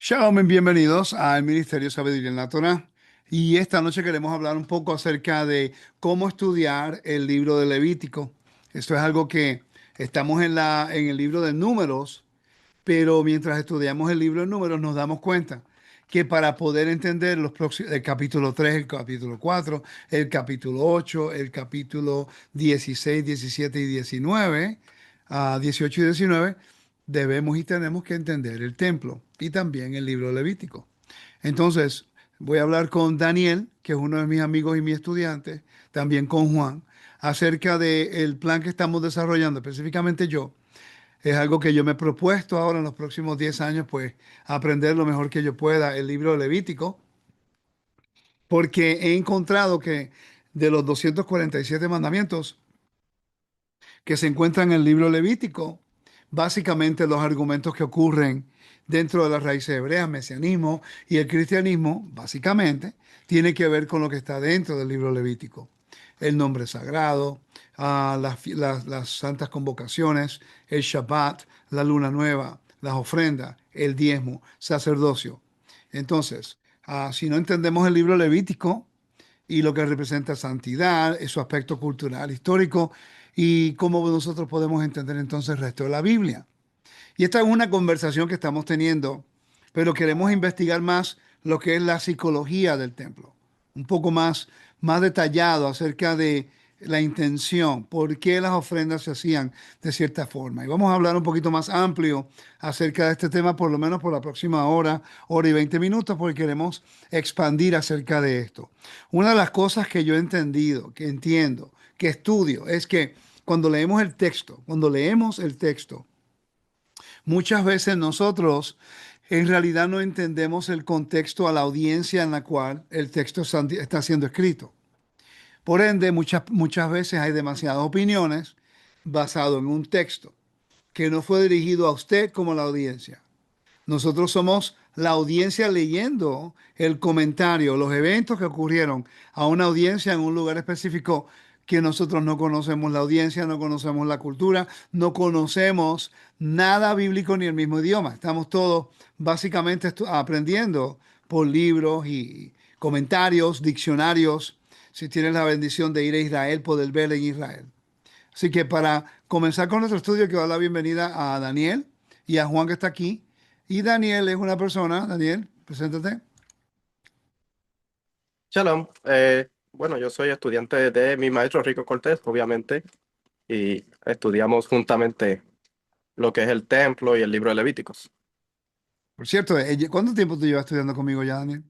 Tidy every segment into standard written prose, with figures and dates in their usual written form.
Shalom, y bienvenidos al Ministerio Sabiduría en la Torá. Y esta noche queremos hablar un poco acerca de cómo estudiar el libro de Levítico. Esto es algo que estamos en el libro de Números, pero mientras estudiamos el libro de Números nos damos cuenta que para poder entender el capítulo 3, el capítulo 4, el capítulo 8, el capítulo 16, 17 y 19, 18 y 19, debemos y tenemos que entender el templo y también el libro levítico. Entonces, voy a hablar con Daniel, que es uno de mis amigos y mi estudiante, también con Juan, acerca del plan que estamos desarrollando, específicamente yo. Es algo que yo me he propuesto ahora en los próximos 10 años, pues aprender lo mejor que yo pueda el libro levítico, porque he encontrado que de los 247 mandamientos, que se encuentra en el libro Levítico, básicamente los argumentos que ocurren dentro de las raíces hebreas, mesianismo y el cristianismo, básicamente, tiene que ver con lo que está dentro del libro Levítico. El nombre sagrado, las santas convocaciones, el Shabbat, la luna nueva, las ofrendas, el diezmo, sacerdocio. Entonces, si no entendemos el libro Levítico, y lo que representa santidad, su aspecto cultural, histórico y cómo nosotros podemos entender entonces el resto de la Biblia. Y esta es una conversación que estamos teniendo, pero queremos investigar más lo que es la psicología del templo, un poco más detallado acerca de la intención, por qué las ofrendas se hacían de cierta forma. Y vamos a hablar un poquito más amplio acerca de este tema, por lo menos por la próxima hora, hora y 20 minutos, porque queremos expandir acerca de esto. Una de las cosas que yo he entendido, que entiendo, que estudio, es que cuando leemos el texto, muchas veces nosotros en realidad no entendemos el contexto a la audiencia en la cual el texto está siendo escrito. Por ende, muchas veces hay demasiadas opiniones basado en un texto que no fue dirigido a usted como a la audiencia. Nosotros somos la audiencia leyendo el comentario, los eventos que ocurrieron a una audiencia en un lugar específico que nosotros no conocemos la audiencia, no conocemos la cultura, no conocemos nada bíblico ni el mismo idioma. Estamos todos básicamente aprendiendo por libros y comentarios, diccionarios. Si tienes la bendición de ir a Israel, poder ver en Israel. Así que para comenzar con nuestro estudio, quiero dar la bienvenida a Daniel y a Juan que está aquí. Y Daniel es una persona, Daniel, preséntate. Shalom. Bueno, yo soy estudiante de mi maestro Rico Cortés, obviamente, y estudiamos juntamente lo que es el templo y el libro de Levíticos. Por cierto, ¿cuánto tiempo tú llevas estudiando conmigo ya, Daniel?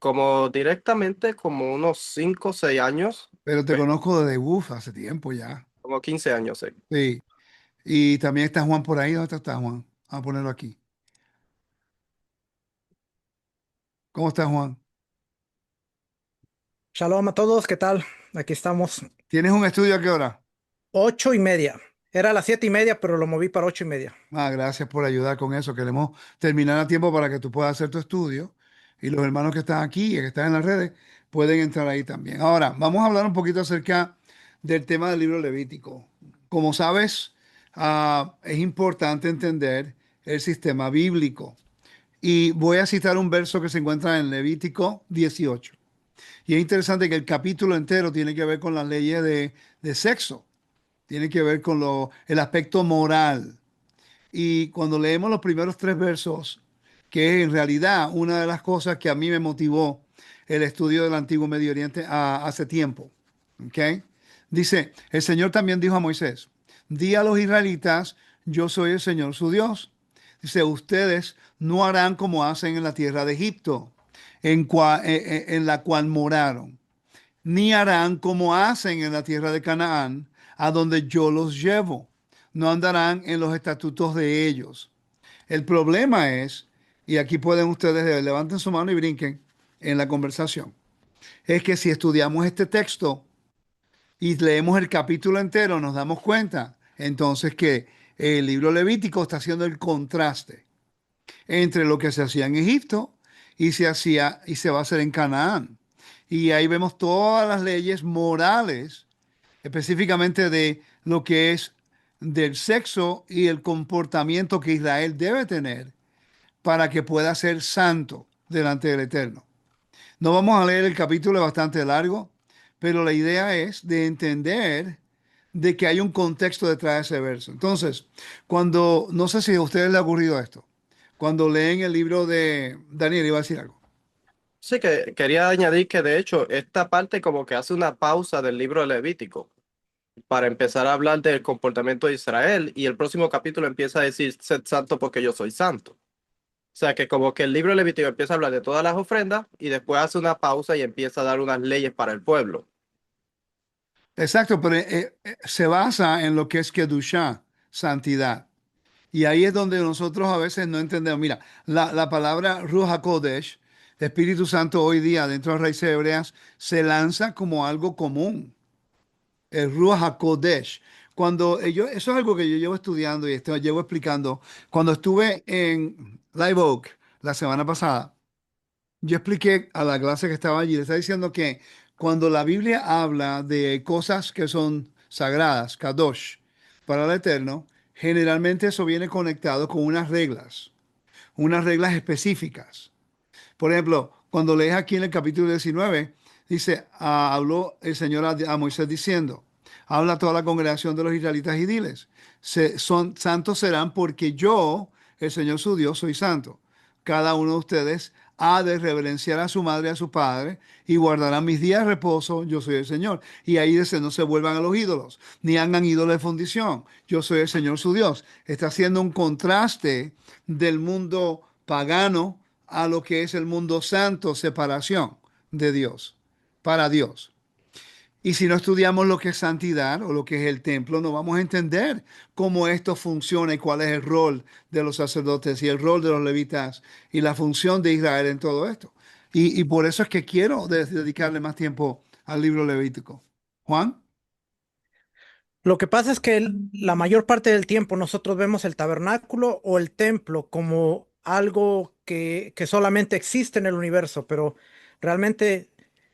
Como directamente, como unos 5 o 6 años, Pero te pero conozco desde, hace tiempo ya. como 15 años, sí. Sí. Y también está Juan por ahí. ¿Dónde está Juan? Vamos a ponerlo aquí. ¿Cómo está Juan? Shalom a todos, ¿qué tal? Aquí estamos. ¿Tienes un estudio a qué hora? 8:30. Era las 7:30, pero lo moví para 8:30. Gracias por ayudar con eso. Queremos terminar a tiempo para que tú puedas hacer tu estudio y los hermanos que están aquí y que están en las redes pueden entrar ahí también. Ahora, vamos a hablar un poquito acerca del tema del libro Levítico. Como sabes, es importante entender el sistema bíblico. Y voy a citar un verso que se encuentra en Levítico 18. Y es interesante que el capítulo entero tiene que ver con las leyes de sexo, tiene que ver con el aspecto moral. Y cuando leemos los primeros tres versos, que es en realidad una de las cosas que a mí me motivó el estudio del Antiguo Medio Oriente hace tiempo, ¿ok? Dice, el Señor también dijo a Moisés, di a los israelitas, yo soy el Señor su Dios. Dice, ustedes no harán como hacen en la tierra de Egipto, en la cual moraron, ni harán como hacen en la tierra de Canaán, a donde yo los llevo. No andarán en los estatutos de ellos. El problema es, y aquí pueden ustedes levanten su mano y brinquen en la conversación, es que si estudiamos este texto y leemos el capítulo entero, nos damos cuenta entonces que el libro Levítico está haciendo el contraste entre lo que se hacía en Egipto y se va a hacer en Canaán. Y ahí vemos todas las leyes morales, específicamente de lo que es del sexo y el comportamiento que Israel debe tener para que pueda ser santo delante del Eterno. No vamos a leer el capítulo, es bastante largo, pero la idea es de entender de que hay un contexto detrás de ese verso. Entonces, no sé si a ustedes les ha ocurrido esto, cuando leen el libro de Daniel, iba a decir algo. Sí, que quería añadir que de hecho esta parte como que hace una pausa del libro de Levítico para empezar a hablar del comportamiento de Israel y el próximo capítulo empieza a decir, sed santo porque yo soy santo. O sea que como que el libro de Levítico empieza a hablar de todas las ofrendas y después hace una pausa y empieza a dar unas leyes para el pueblo. Exacto, pero se basa en lo que es Kedushá, santidad. Y ahí es donde nosotros a veces no entendemos. Mira, la palabra Ruach HaKodesh, Espíritu Santo, hoy día dentro de las raíces hebreas, se lanza como algo común. El Ruach HaKodesh. Eso es algo que yo llevo estudiando y llevo explicando. Cuando estuve en Live Oak la semana pasada, yo expliqué a la clase que estaba allí, le estaba diciendo que cuando la Biblia habla de cosas que son sagradas, kadosh, para el Eterno, generalmente eso viene conectado con unas reglas específicas. Por ejemplo, cuando lees aquí en el capítulo 19, dice, habló el Señor a Moisés diciendo, habla a toda la congregación de los israelitas y diles, santos serán porque yo, el Señor su Dios, soy santo. Cada uno de ustedes ha de reverenciar a su madre y a su padre y guardarán mis días de reposo, yo soy el Señor. Y ahí dice, no se vuelvan a los ídolos, ni hagan ídolos de fundición, yo soy el Señor su Dios. Está haciendo un contraste del mundo pagano a lo que es el mundo santo, separación de Dios, para Dios. Y si no estudiamos lo que es santidad o lo que es el templo, no vamos a entender cómo esto funciona y cuál es el rol de los sacerdotes y el rol de los levitas y la función de Israel en todo esto. Y por eso es que quiero dedicarle más tiempo al libro levítico. Juan. Lo que pasa es que la mayor parte del tiempo nosotros vemos el tabernáculo o el templo como algo que solamente existe en el universo, pero realmente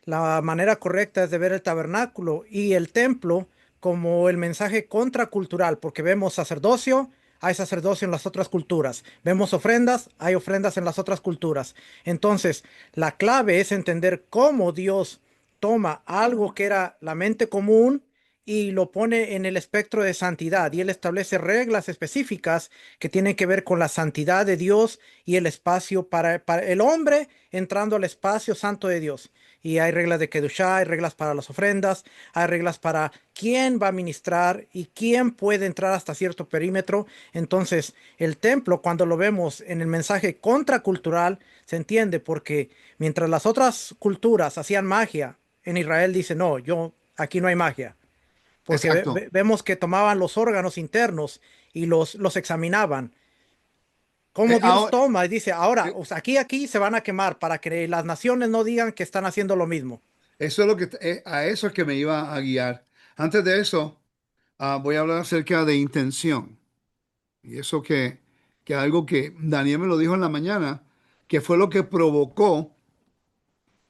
la manera correcta es de ver el tabernáculo y el templo como el mensaje contracultural, porque vemos sacerdocio, hay sacerdocio en las otras culturas, vemos ofrendas, hay ofrendas en las otras culturas. Entonces, la clave es entender cómo Dios toma algo que era la mente común y lo pone en el espectro de santidad y él establece reglas específicas que tienen que ver con la santidad de Dios y el espacio para el hombre entrando al espacio santo de Dios. Y hay reglas de Kedushá, hay reglas para las ofrendas, hay reglas para quién va a ministrar y quién puede entrar hasta cierto perímetro. Entonces, el templo, cuando lo vemos en el mensaje contracultural, se entiende porque mientras las otras culturas hacían magia, en Israel dice, no, aquí no hay magia porque Exacto. vemos que tomaban los órganos internos y los examinaban. Cómo Dios Ahora, toma y dice, ahora, eh, o sea, aquí se van a quemar para que las naciones no digan que están haciendo lo mismo. eso es lo que, a eso es que me iba a guiar. Antes de eso, voy a hablar acerca de intención. Y eso que algo que Daniel me lo dijo en la mañana, que fue lo que provocó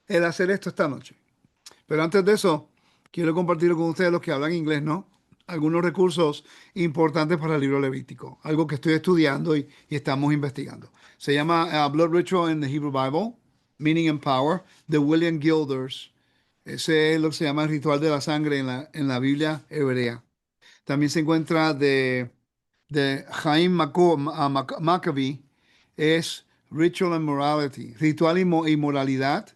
el hacer esto esta noche. Pero antes de eso, quiero compartir con ustedes los que hablan inglés, ¿no? Algunos recursos importantes para el libro Levítico, algo que estoy estudiando y estamos investigando. Se llama Blood Ritual in the Hebrew Bible, Meaning and Power, de William Gilders. Ese es lo que se llama el ritual de la sangre en la Biblia hebrea. También se encuentra de Chaim Maccabee, es Ritual and Morality, ritual y moralidad,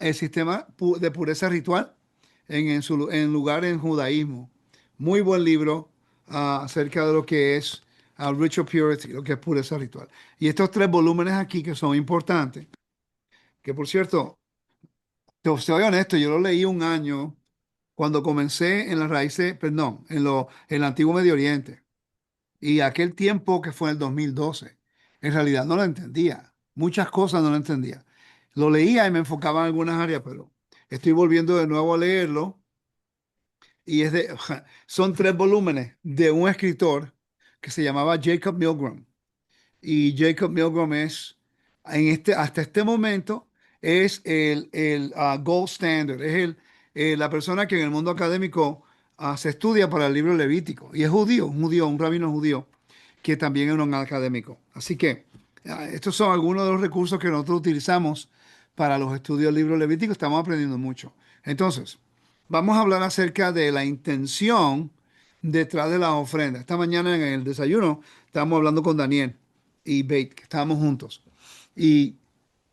el sistema de pureza ritual en lugar en judaísmo. Muy buen libro acerca de lo que es Ritual Purity, lo que es pureza ritual. Y estos tres volúmenes aquí que son importantes, que por cierto, te soy honesto, yo lo leí un año cuando comencé en las raíces, perdón, en el antiguo Medio Oriente. Y aquel tiempo que fue en el 2012, en realidad no lo entendía. Muchas cosas no lo entendía. Lo leía y me enfocaba en algunas áreas, pero estoy volviendo de nuevo a leerlo. Y son tres volúmenes de un escritor que se llamaba Jacob Milgram. Y Jacob Milgram hasta este momento, es el gold standard, es la persona que en el mundo académico se estudia para el libro Levítico. Y es judío, un rabino judío, que también es un académico. Así que Estos son algunos de los recursos que nosotros utilizamos para los estudios del libro Levítico. Estamos aprendiendo mucho. Entonces, vamos a hablar acerca de la intención detrás de las ofrendas. Esta mañana en el desayuno estábamos hablando con Daniel y Bate, que estábamos juntos. Y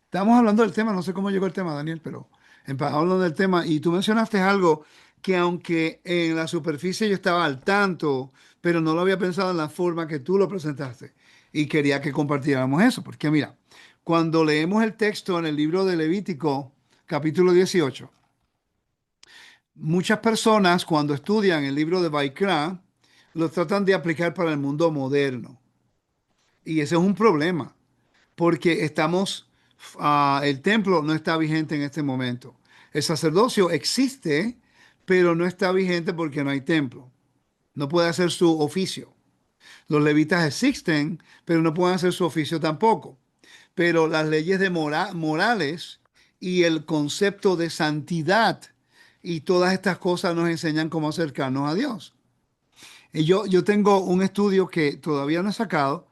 estábamos hablando del tema, no sé cómo llegó el tema, Daniel, pero empezamos hablando del tema y tú mencionaste algo que aunque en la superficie yo estaba al tanto, pero no lo había pensado en la forma que tú lo presentaste. Y quería que compartiéramos eso, porque mira, cuando leemos el texto en el libro de Levítico, capítulo 18, muchas personas cuando estudian el libro de Baikra, lo tratan de aplicar para el mundo moderno. Y ese es un problema porque el templo no está vigente en este momento. El sacerdocio existe, pero no está vigente porque no hay templo. No puede hacer su oficio. Los levitas existen, pero no pueden hacer su oficio tampoco. Pero las leyes de morales y el concepto de santidad y todas estas cosas nos enseñan cómo acercarnos a Dios. Y yo tengo un estudio que todavía no he sacado,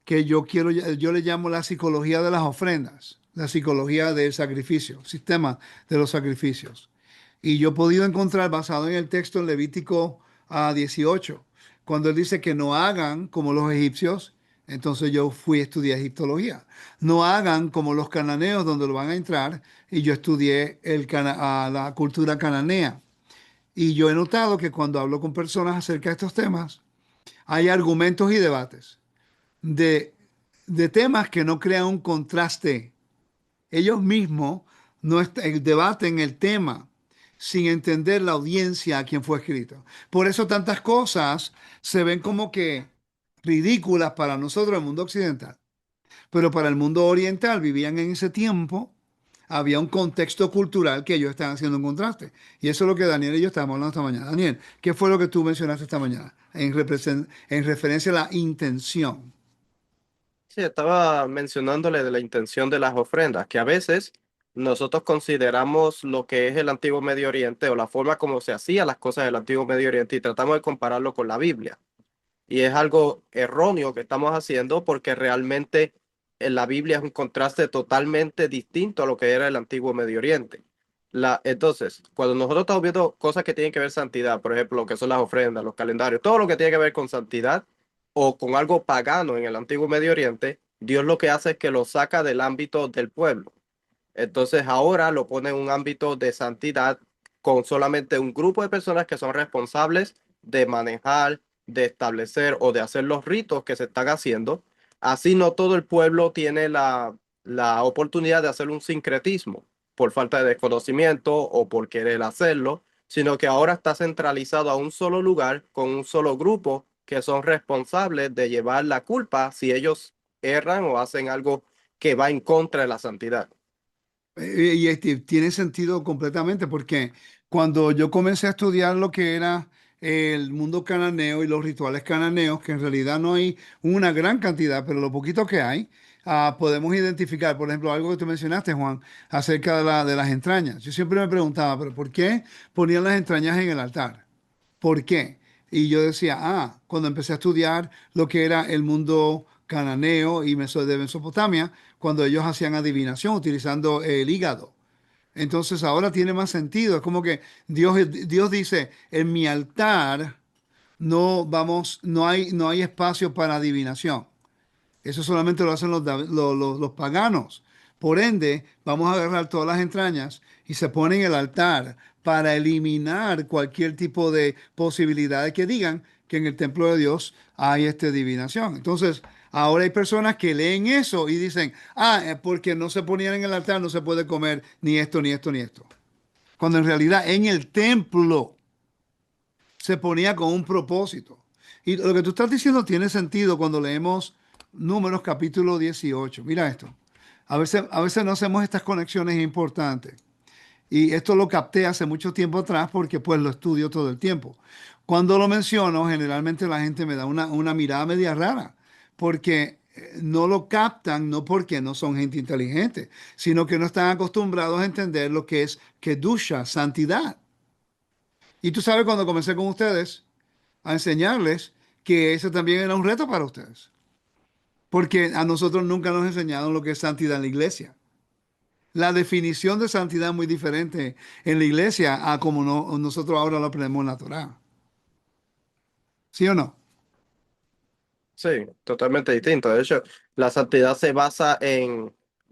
que yo le llamo la psicología de las ofrendas, la psicología del sacrificio, sistema de los sacrificios. Y yo he podido encontrar, basado en el texto en Levítico 18, cuando él dice que no hagan como los egipcios, entonces yo fui a estudiar egiptología. No hagan como los cananeos donde lo van a entrar, y yo estudié la cultura cananea. Y yo he notado que cuando hablo con personas acerca de estos temas, hay argumentos y debates de, de temas que no crean un contraste. Ellos mismos no debaten el tema sin entender la audiencia a quien fue escrito. Por eso tantas cosas se ven como que ridículas para nosotros, el mundo occidental. Pero para el mundo oriental, vivían en ese tiempo, había un contexto cultural que ellos estaban haciendo un contraste. Y eso es lo que Daniel y yo estábamos hablando esta mañana. Daniel, ¿qué fue lo que tú mencionaste esta mañana en referencia a la intención? Sí, estaba mencionándole de la intención de las ofrendas, que a veces nosotros consideramos lo que es el antiguo Medio Oriente o la forma como se hacían las cosas del antiguo Medio Oriente y tratamos de compararlo con la Biblia. Y es algo erróneo que estamos haciendo porque realmente en la Biblia es un contraste totalmente distinto a lo que era el antiguo Medio Oriente. Entonces, cuando nosotros estamos viendo cosas que tienen que ver santidad, por ejemplo, lo que son las ofrendas, los calendarios, todo lo que tiene que ver con santidad o con algo pagano en el antiguo Medio Oriente, Dios lo que hace es que lo saca del ámbito del pueblo. Entonces ahora lo pone en un ámbito de santidad con solamente un grupo de personas que son responsables de manejar, de establecer o de hacer los ritos que se están haciendo. Así no todo el pueblo tiene la oportunidad de hacer un sincretismo por falta de desconocimiento o por querer hacerlo, sino que ahora está centralizado a un solo lugar con un solo grupo que son responsables de llevar la culpa si ellos erran o hacen algo que va en contra de la santidad. Tiene sentido completamente porque cuando yo comencé a estudiar lo que era el mundo cananeo y los rituales cananeos, que en realidad no hay una gran cantidad, pero lo poquito que hay, podemos identificar, por ejemplo, algo que tú mencionaste, Juan, acerca de las entrañas. Yo siempre me preguntaba, pero ¿por qué ponían las entrañas en el altar? ¿Por qué? Y yo decía, cuando empecé a estudiar lo que era el mundo cananeo y de Mesopotamia, cuando ellos hacían adivinación utilizando el hígado. Entonces ahora tiene más sentido. Es como que Dios dice, en mi altar no hay espacio para adivinación. Eso solamente lo hacen los paganos. Por ende, vamos a agarrar todas las entrañas y se pone en el altar para eliminar cualquier tipo de posibilidad de que digan que en el templo de Dios hay esta adivinación. Entonces, ahora hay personas que leen eso y dicen, porque no se ponían en el altar no se puede comer ni esto, ni esto, ni esto. Cuando en realidad en el templo se ponía con un propósito. Y lo que tú estás diciendo tiene sentido cuando leemos Números capítulo 18. Mira esto. A veces no hacemos estas conexiones importantes. Y esto lo capté hace mucho tiempo atrás porque pues lo estudio todo el tiempo. Cuando lo menciono, generalmente la gente me da una mirada media rara, porque no lo captan, no porque no son gente inteligente, sino que no están acostumbrados a entender lo que es kedusha, santidad. Y tú sabes, cuando comencé con ustedes a enseñarles que eso también era un reto para ustedes. porque a nosotros nunca nos enseñaron lo que es santidad en la iglesia. La definición de santidad es muy diferente en la iglesia a como nosotros ahora lo aprendemos en la Torá. ¿Sí o no? Sí, totalmente distinto. De hecho, la santidad se basa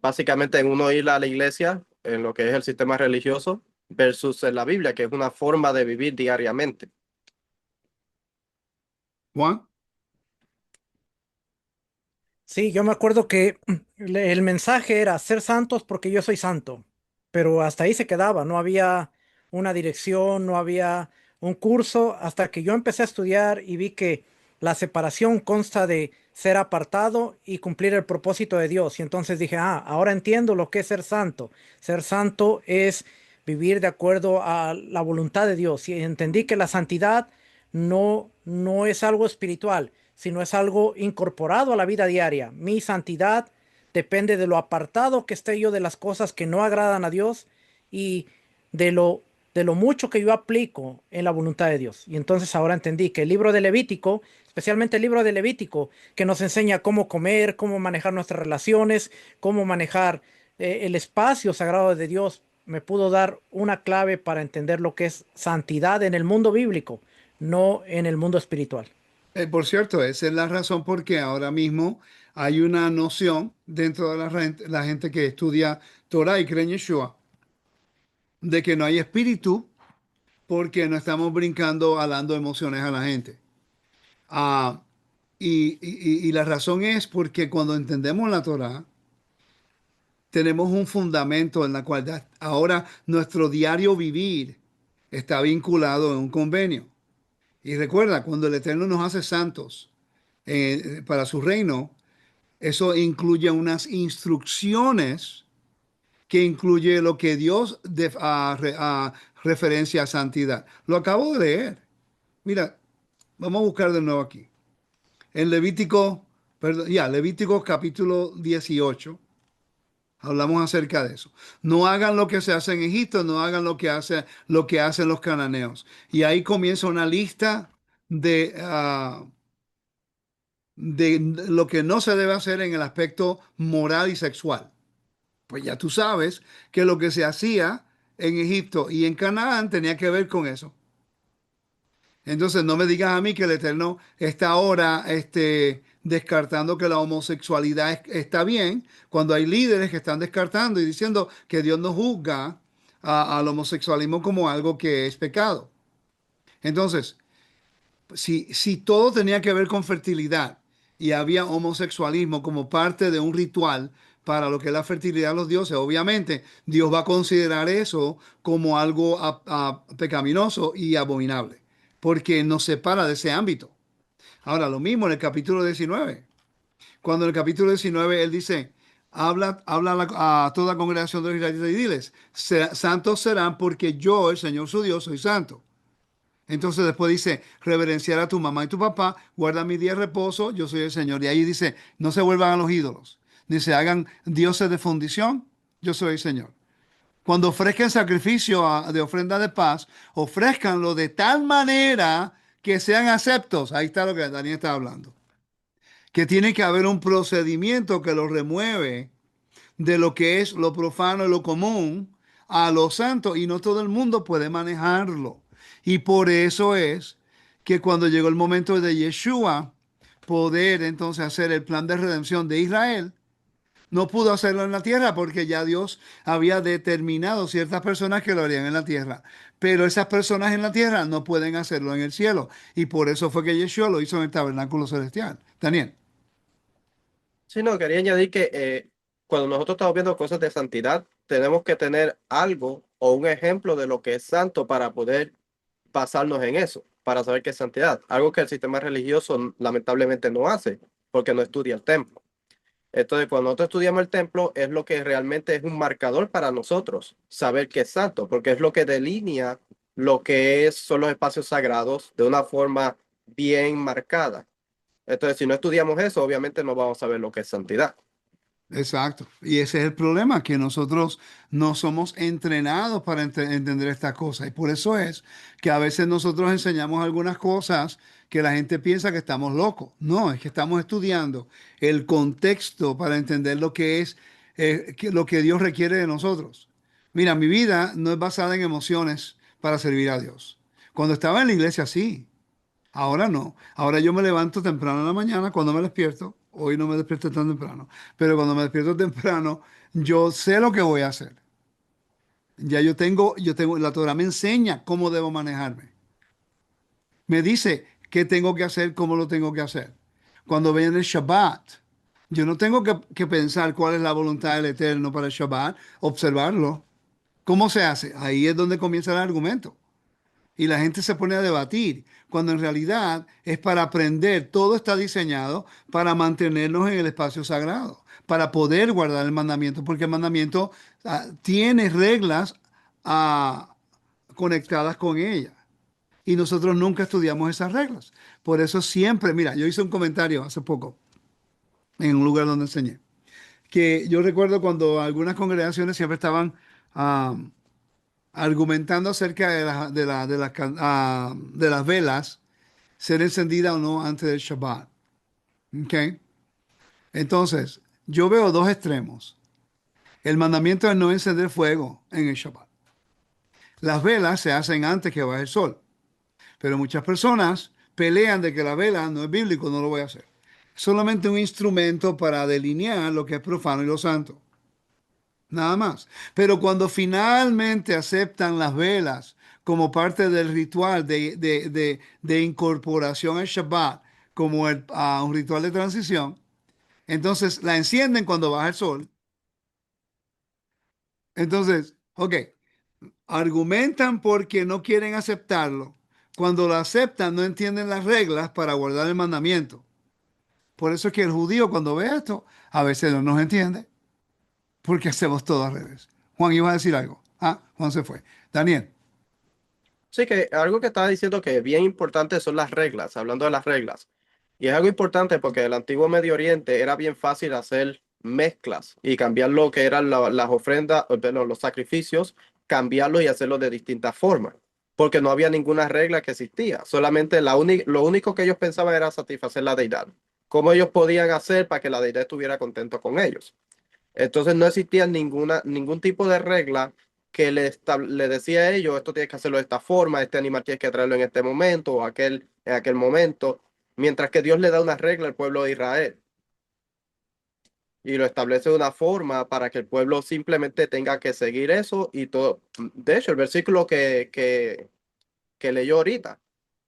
básicamente en uno ir a la iglesia, en lo que es el sistema religioso, versus en la Biblia, que es una forma de vivir diariamente. Juan. Sí, yo me acuerdo que el mensaje era ser santos porque yo soy santo, pero hasta ahí se quedaba, no había una dirección, no había un curso, hasta que yo empecé a estudiar y vi que la separación consta de ser apartado y cumplir el propósito de Dios. Y entonces dije, ahora entiendo lo que es ser santo. Ser santo es vivir de acuerdo a la voluntad de Dios. Y entendí que la santidad no es algo espiritual, sino es algo incorporado a la vida diaria. Mi santidad depende de lo apartado que esté yo de las cosas que no agradan a Dios y de lo mucho que yo aplico en la voluntad de Dios. Y entonces ahora entendí que el libro de Levítico, especialmente el libro de Levítico, que nos enseña cómo comer, cómo manejar nuestras relaciones, cómo manejar el espacio sagrado de Dios, me pudo dar una clave para entender lo que es santidad en el mundo bíblico, no en el mundo espiritual. Por cierto, esa es la razón por qué ahora mismo hay una noción dentro de la gente que estudia Torah y cree en Yeshua, de que no hay espíritu porque no estamos brincando, dando emociones a la gente. Ah, y la razón es porque cuando entendemos la Torah, tenemos un fundamento en la cual ahora nuestro diario vivir está vinculado en un convenio. Y recuerda, cuando el Eterno nos hace santos para su reino, eso incluye unas instrucciones que incluye lo que Dios referencia a santidad. Lo acabo de leer. Mira, vamos a buscar de nuevo aquí. En Levítico, perdón, Levítico capítulo 18, hablamos acerca de eso. No hagan lo que se hace en Egipto, no hagan lo que hacen los cananeos. Y ahí comienza una lista de lo que no se debe hacer en el aspecto moral y sexual. Pues ya tú sabes que lo que se hacía en Egipto y en Canaán tenía que ver con eso. Entonces no me digas a mí que el Eterno está ahora descartando que la homosexualidad está bien, cuando hay líderes que están descartando y diciendo que Dios no juzga al homosexualismo como algo que es pecado. Entonces, si todo tenía que ver con fertilidad y había homosexualismo como parte de un ritual para lo que es la fertilidad de los dioses, obviamente Dios va a considerar eso como algo pecaminoso y abominable, porque nos separa de ese ámbito. Ahora, lo mismo en el capítulo 19, cuando en el capítulo 19 él dice, habla a toda congregación de los israelitas y diles, santos serán porque yo, el Señor su Dios, soy santo. Entonces después dice, reverenciar a tu mamá y tu papá, guarda mi día de reposo, yo soy el Señor. Y ahí dice, no se vuelvan a los ídolos, ni se hagan dioses de fundición, yo soy el Señor. Cuando ofrezcan sacrificio de ofrenda de paz, ofrezcanlo de tal manera que sean aceptos. Ahí está lo que Daniel está hablando. Que tiene que haber un procedimiento que lo remueve de lo que es lo profano y lo común a lo santo y no todo el mundo puede manejarlo. Y por eso es que cuando llegó el momento de Yeshua poder entonces hacer el plan de redención de Israel, no pudo hacerlo en la tierra porque ya Dios había determinado ciertas personas que lo harían en la tierra. Pero esas personas en la tierra no pueden hacerlo en el cielo. Y por eso fue que Yeshua lo hizo en el tabernáculo celestial. Daniel. Sí, no, quería añadir que cuando nosotros estamos viendo cosas de santidad, tenemos que tener algo o un ejemplo de lo que es santo para poder basarnos en eso, para saber qué es santidad. Algo que el sistema religioso lamentablemente no hace, porque no estudia el templo. Entonces, cuando nosotros estudiamos el templo, es lo que realmente es un marcador para nosotros, saber qué es santo, porque es lo que delinea lo que son los espacios sagrados de una forma bien marcada. Entonces, si no estudiamos eso, obviamente no vamos a ver lo que es santidad. Exacto. Y ese es el problema, que nosotros no somos entrenados para entender estas cosas. Y por eso es que a veces nosotros enseñamos algunas cosas que la gente piensa que estamos locos. No, es que estamos estudiando el contexto para entender lo que es lo que Dios requiere de nosotros. Mira, mi vida no es basada en emociones para servir a Dios. Cuando estaba en la iglesia, sí. Ahora no. Ahora yo me levanto temprano en la mañana cuando me despierto. Hoy no me despierto tan temprano. Pero cuando me despierto temprano, yo sé lo que voy a hacer. Ya la Torah me enseña cómo debo manejarme. Me dice qué tengo que hacer, cómo lo tengo que hacer. Cuando viene el Shabbat, yo no tengo que pensar cuál es la voluntad del Eterno para el Shabbat, observarlo. ¿Cómo se hace? Ahí es donde comienza el argumento. Y la gente se pone a debatir, cuando en realidad es para aprender. Todo está diseñado para mantenernos en el espacio sagrado, para poder guardar el mandamiento, porque el mandamiento tiene reglas ah, conectadas con ella. Y nosotros nunca estudiamos esas reglas. Por eso siempre, mira, yo hice un comentario hace poco en un lugar donde enseñé, que yo recuerdo cuando algunas congregaciones siempre estaban ah, argumentando acerca de las velas ser encendida o no antes del Shabbat. ¿Ok? Entonces, yo veo dos extremos. El mandamiento es no encender fuego en el Shabbat. Las velas se hacen antes que baje el sol, pero muchas personas pelean de que la vela no es bíblico, no lo voy a hacer. Es solamente un instrumento para delinear lo que es profano y lo santo. Nada más. Pero cuando finalmente aceptan las velas como parte del ritual de incorporación al Shabbat, como un ritual de transición, entonces la encienden cuando baja el sol. Entonces, ok, argumentan porque no quieren aceptarlo. Cuando lo aceptan, no entienden las reglas para guardar el mandamiento. Por eso es que el judío, cuando ve esto, a veces no nos entiende, porque hacemos todo al revés. Juan iba a decir algo. Ah, Juan se fue. Daniel. Sí, que algo que estaba diciendo que es bien importante son las reglas, hablando de las reglas. Y es algo importante porque en el antiguo Medio Oriente era bien fácil hacer mezclas y cambiar lo que eran las ofrendas, perdón, los sacrificios, cambiarlos y hacerlos de distintas formas. Porque no había ninguna regla que existía. Solamente lo único que ellos pensaban era satisfacer la deidad. Cómo ellos podían hacer para que la deidad estuviera contento con ellos. Entonces no existía ningún tipo de regla que le decía a ellos, esto tienes que hacerlo de esta forma, este animal tienes que traerlo en este momento o en aquel momento, mientras que Dios le da una regla al pueblo de Israel y lo establece de una forma para que el pueblo simplemente tenga que seguir eso y todo. De hecho, el versículo que leyó ahorita,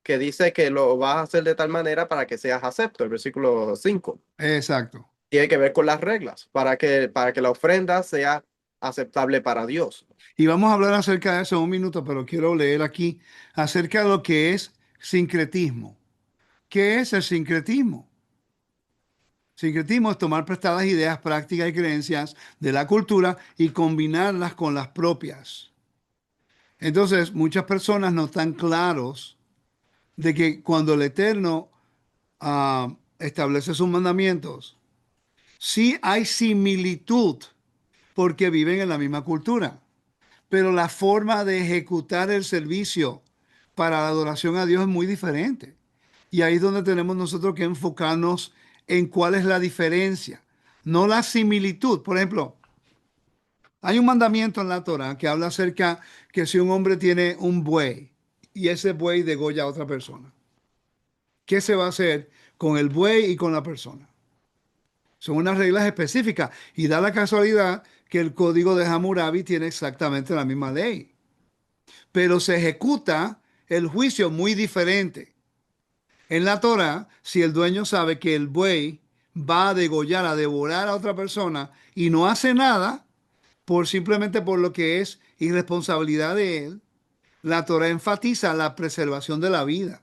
que dice que lo vas a hacer de tal manera para que seas acepto, el versículo 5 Exacto. tiene que ver con las reglas, para que la ofrenda sea aceptable para Dios. Y vamos a hablar acerca de eso en un minuto, pero quiero leer aquí acerca de lo que es sincretismo. ¿Qué es el sincretismo? Sincretismo es tomar prestadas ideas, prácticas y creencias de la cultura y combinarlas con las propias. Entonces, muchas personas no están claros de que cuando el Eterno establece sus mandamientos, sí hay similitud porque viven en la misma cultura, pero la forma de ejecutar el servicio para la adoración a Dios es muy diferente. Y ahí es donde tenemos nosotros que enfocarnos en cuál es la diferencia, no la similitud. Por ejemplo, hay un mandamiento en la Torah que habla acerca que si un hombre tiene un buey y ese buey degolla a otra persona, ¿qué se va a hacer con el buey y con la persona? Son unas reglas específicas y da la casualidad que el código de Hammurabi tiene exactamente la misma ley, pero se ejecuta el juicio muy diferente. En la Torah, si el dueño sabe que el buey va a degollar, a devorar a otra persona y no hace nada, simplemente por lo que es irresponsabilidad de él, la Torah enfatiza la preservación de la vida.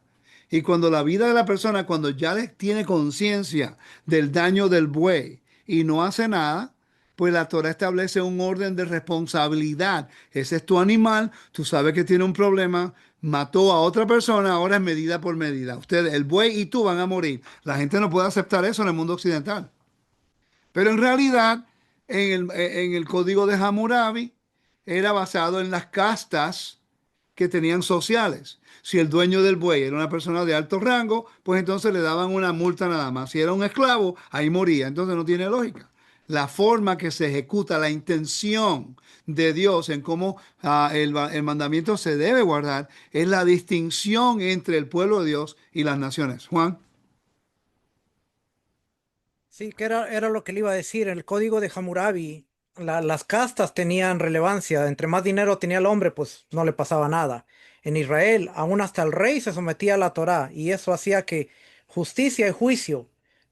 Y cuando la vida de la persona, cuando ya tiene conciencia del daño del buey y no hace nada, pues la Torah establece un orden de responsabilidad. Ese es tu animal, tú sabes que tiene un problema, mató a otra persona, ahora es medida por medida. Ustedes, el buey y tú van a morir. La gente no puede aceptar eso en el mundo occidental. Pero en realidad en el código de Hammurabi era basado en las castas que tenían sociales. Si el dueño del buey era una persona de alto rango, pues entonces le daban una multa nada más. Si era un esclavo, ahí moría. Entonces no tiene lógica. La forma que se ejecuta, la intención de Dios en cómo el mandamiento se debe guardar, es la distinción entre el pueblo de Dios y las naciones. Juan. Sí, que era lo que le iba a decir. En el código de Hammurabi, las castas tenían relevancia. Entre más dinero tenía el hombre, pues no le pasaba nada. En Israel, aún hasta el rey se sometía a la Torá, y eso hacía que justicia y juicio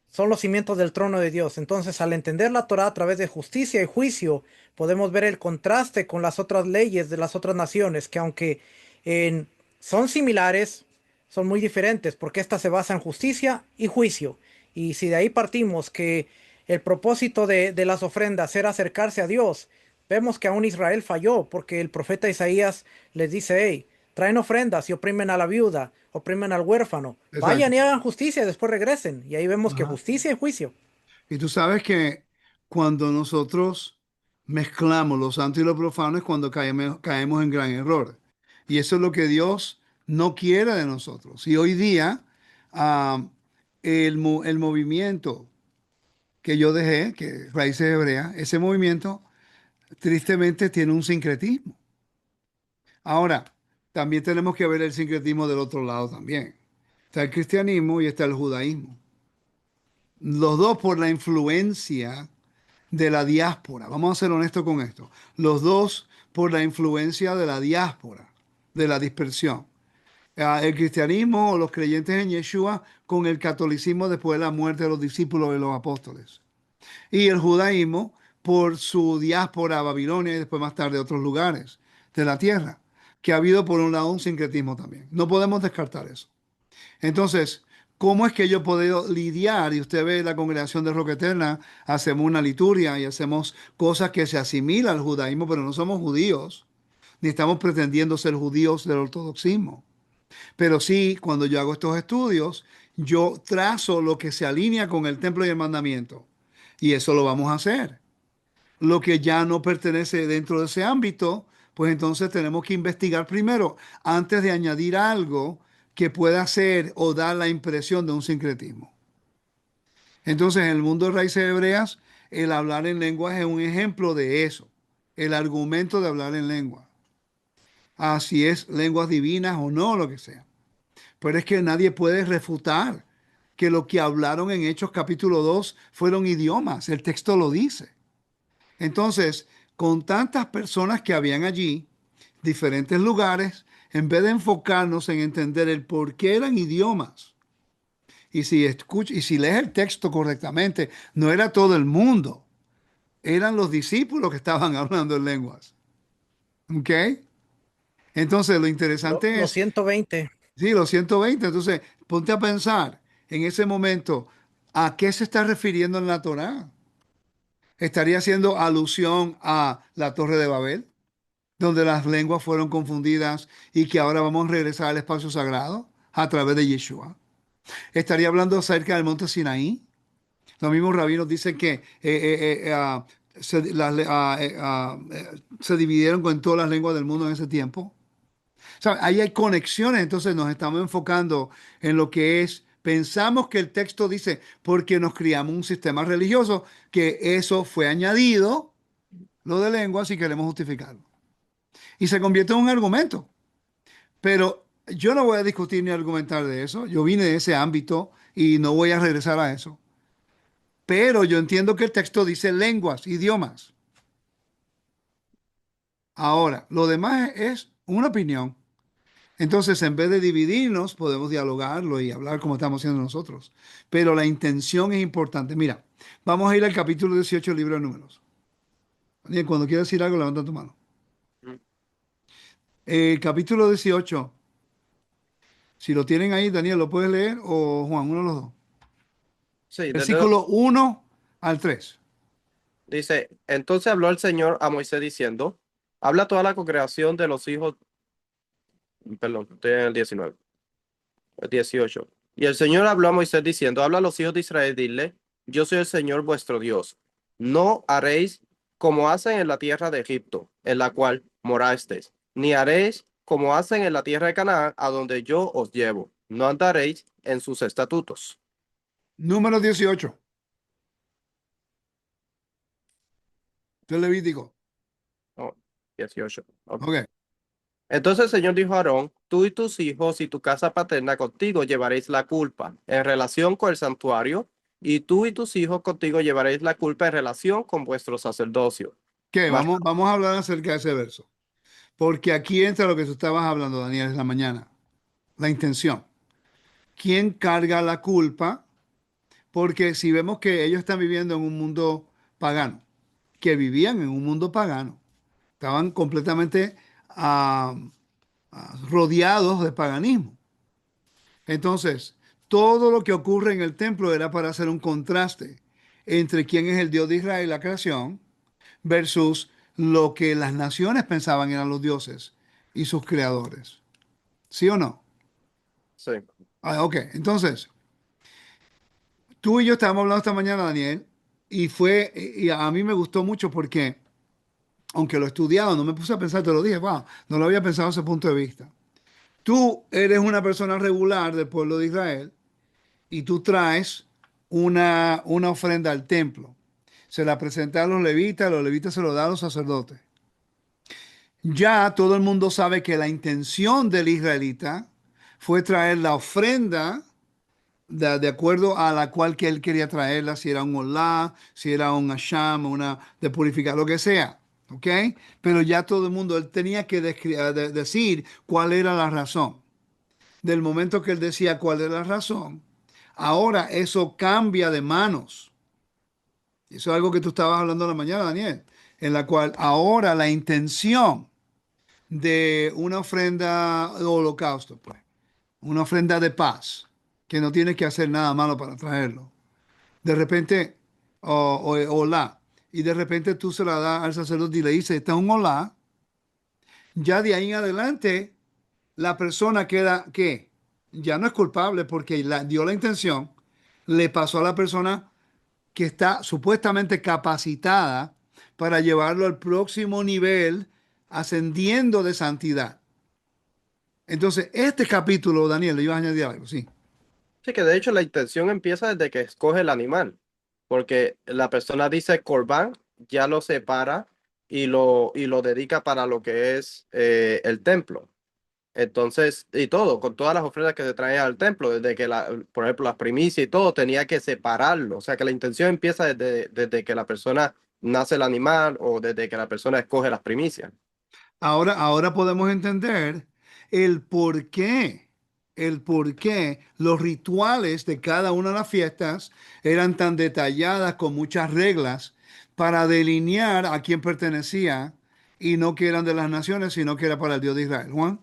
son los cimientos del trono de Dios. Entonces, al entender la Torá a través de justicia y juicio, podemos ver el contraste con las otras leyes de las otras naciones, que aunque en- son similares, son muy diferentes, porque esta se basa en justicia y juicio. Y si de ahí partimos que el propósito de las ofrendas era acercarse a Dios, vemos que aún Israel falló, porque el profeta Isaías les dice: hey, traen ofrendas y oprimen a la viuda, oprimen al huérfano, vayan Exacto. y hagan justicia y después regresen. Y ahí vemos que Ajá. justicia y juicio. Y tú sabes que cuando nosotros mezclamos lo santo y lo profano es cuando caemos en gran error. Y eso es lo que Dios no quiere de nosotros. Y hoy día, ah, el movimiento que yo dejé, que Raíces Hebreas, ese movimiento tristemente tiene un sincretismo. Ahora, también tenemos que ver el sincretismo del otro lado también. Está el cristianismo y está el judaísmo. Los dos por la influencia de la diáspora. Vamos a ser honestos con esto. Los dos por la influencia de la diáspora, de la dispersión. El cristianismo o los creyentes en Yeshua con el catolicismo después de la muerte de los discípulos de los apóstoles. Y el judaísmo por su diáspora a Babilonia y después más tarde a otros lugares de la tierra, que ha habido por un lado un sincretismo también. No podemos descartar eso. Entonces, ¿cómo es que yo puedo lidiar? Y usted ve la congregación de Roca Eterna, hacemos una liturgia y hacemos cosas que se asimilan al judaísmo, pero no somos judíos, ni estamos pretendiendo ser judíos del ortodoxismo. Pero sí, cuando yo hago estos estudios, yo trazo lo que se alinea con el templo y el mandamiento. Y eso lo vamos a hacer. Lo que ya no pertenece dentro de ese ámbito, pues entonces tenemos que investigar primero antes de añadir algo que pueda hacer o dar la impresión de un sincretismo. Entonces, en el mundo de raíces hebreas, el hablar en lenguas es un ejemplo de eso, el argumento de hablar en lengua. Así es, lenguas divinas o no, lo que sea. Pero es que nadie puede refutar que lo que hablaron en Hechos capítulo 2 fueron idiomas, el texto lo dice. Entonces, con tantas personas que habían allí, diferentes lugares, en vez de enfocarnos en entender el por qué eran idiomas, y si lees el texto correctamente, no era todo el mundo, eran los discípulos que estaban hablando en lenguas. ¿Ok? Entonces, lo interesante Los es, 120. sí, los 120. Entonces, ponte a pensar en ese momento, ¿a qué se está refiriendo en la Torá? ¿Estaría haciendo alusión a la Torre de Babel, donde las lenguas fueron confundidas y que ahora vamos a regresar al espacio sagrado a través de Yeshua? ¿Estaría hablando acerca del monte Sinaí? Los mismos rabinos dicen que se dividieron con todas las lenguas del mundo en ese tiempo. O sea, ahí hay conexiones, entonces nos estamos enfocando en lo que es, pensamos que el texto dice, porque nos criamos un sistema religioso, que eso fue añadido, lo de lengua, si queremos justificarlo. Y se convierte en un argumento. Pero yo no voy a discutir ni argumentar de eso. Yo vine de ese ámbito y no voy a regresar a eso. Pero yo entiendo que el texto dice lenguas, idiomas. Ahora, lo demás es una opinión. Entonces, en vez de dividirnos, podemos dialogarlo y hablar como estamos haciendo nosotros. Pero la intención es importante. Mira, vamos a ir al capítulo 18 del libro de Números. Daniel, cuando quieras decir algo, levanta tu mano. El capítulo 18, si lo tienen ahí, Daniel, ¿lo puedes leer? O Juan, uno de los dos. Sí, Versículo 1 al 3. dice, entonces habló el Señor a Moisés diciendo, habla a toda la congregación de los hijos, perdón, estoy en el 19, el 18. Y el Señor habló a Moisés diciendo, habla a los hijos de Israel, dile, yo soy el Señor vuestro Dios. No haréis como hacen en la tierra de Egipto, en la cual morasteis, ni haréis como hacen en la tierra de Canaán, a donde yo os llevo. No andaréis en sus estatutos. Número 18 de Levítico. Oh, 18. Ok. Ok. Entonces el Señor dijo a Aarón, tú y tus hijos y tu casa paterna contigo llevaréis la culpa en relación con el santuario, y tú y tus hijos contigo llevaréis la culpa en relación con vuestro sacerdocio. ¿Qué? Mas Vamos a hablar acerca de ese verso. Porque aquí entra lo que tú estabas hablando, Daniel, en la mañana. La intención. ¿Quién carga la culpa? Porque si vemos que ellos están viviendo en un mundo pagano, que vivían en un mundo pagano, estaban completamente ah, rodeados de paganismo. Entonces, todo lo que ocurre en el templo era para hacer un contraste entre quién es el Dios de Israel, la creación, versus lo que las naciones pensaban eran los dioses y sus creadores. ¿Sí o no? sí, Ok, entonces, tú y yo estábamos hablando esta mañana, Daniel, y a mí me gustó mucho porque, aunque lo he estudiado, no me puse a pensar, te lo dije, wow, no lo había pensado desde ese punto de vista. Tú eres una persona regular del pueblo de Israel y tú traes una ofrenda al templo. Se la presenta a los levitas se lo dan a los sacerdotes. Ya todo el mundo sabe que la intención del israelita fue traer la ofrenda de acuerdo a la cual que él quería traerla, si era un olá, si era un asham, una de purificar, lo que sea. ¿Ok? Pero ya todo el mundo, él tenía que decir cuál era la razón. Del momento que él decía cuál era la razón, ahora eso cambia de manos. Eso es algo que tú estabas hablando en la mañana, Daniel, en la cual ahora la intención de una ofrenda de holocausto, pues, una ofrenda de paz, que no tienes que hacer nada malo para traerlo. De repente, hola, y de repente tú se la das al sacerdote y le dices, está un hola, ya de ahí en adelante, la persona queda, ¿qué? Ya no es culpable porque dio la intención, le pasó a la persona que está supuestamente capacitada para llevarlo al próximo nivel, ascendiendo de santidad. Entonces, este capítulo, Daniel, le iba a añadir algo, sí. sí que de hecho la intención empieza desde que escoge el animal, porque la persona dice Corbán, ya lo separa y lo dedica para lo que es el templo. Entonces, y todo, con todas las ofrendas que se traían al templo, desde que, por ejemplo, las primicias y todo, tenía que separarlo. O sea, que la intención empieza desde que la persona nace el animal o desde que la persona escoge las primicias. Ahora podemos entender el el por qué los rituales de cada una de las fiestas eran tan detalladas con muchas reglas para delinear a quién pertenecía y no que eran de las naciones, sino que era para el Dios de Israel. Juan.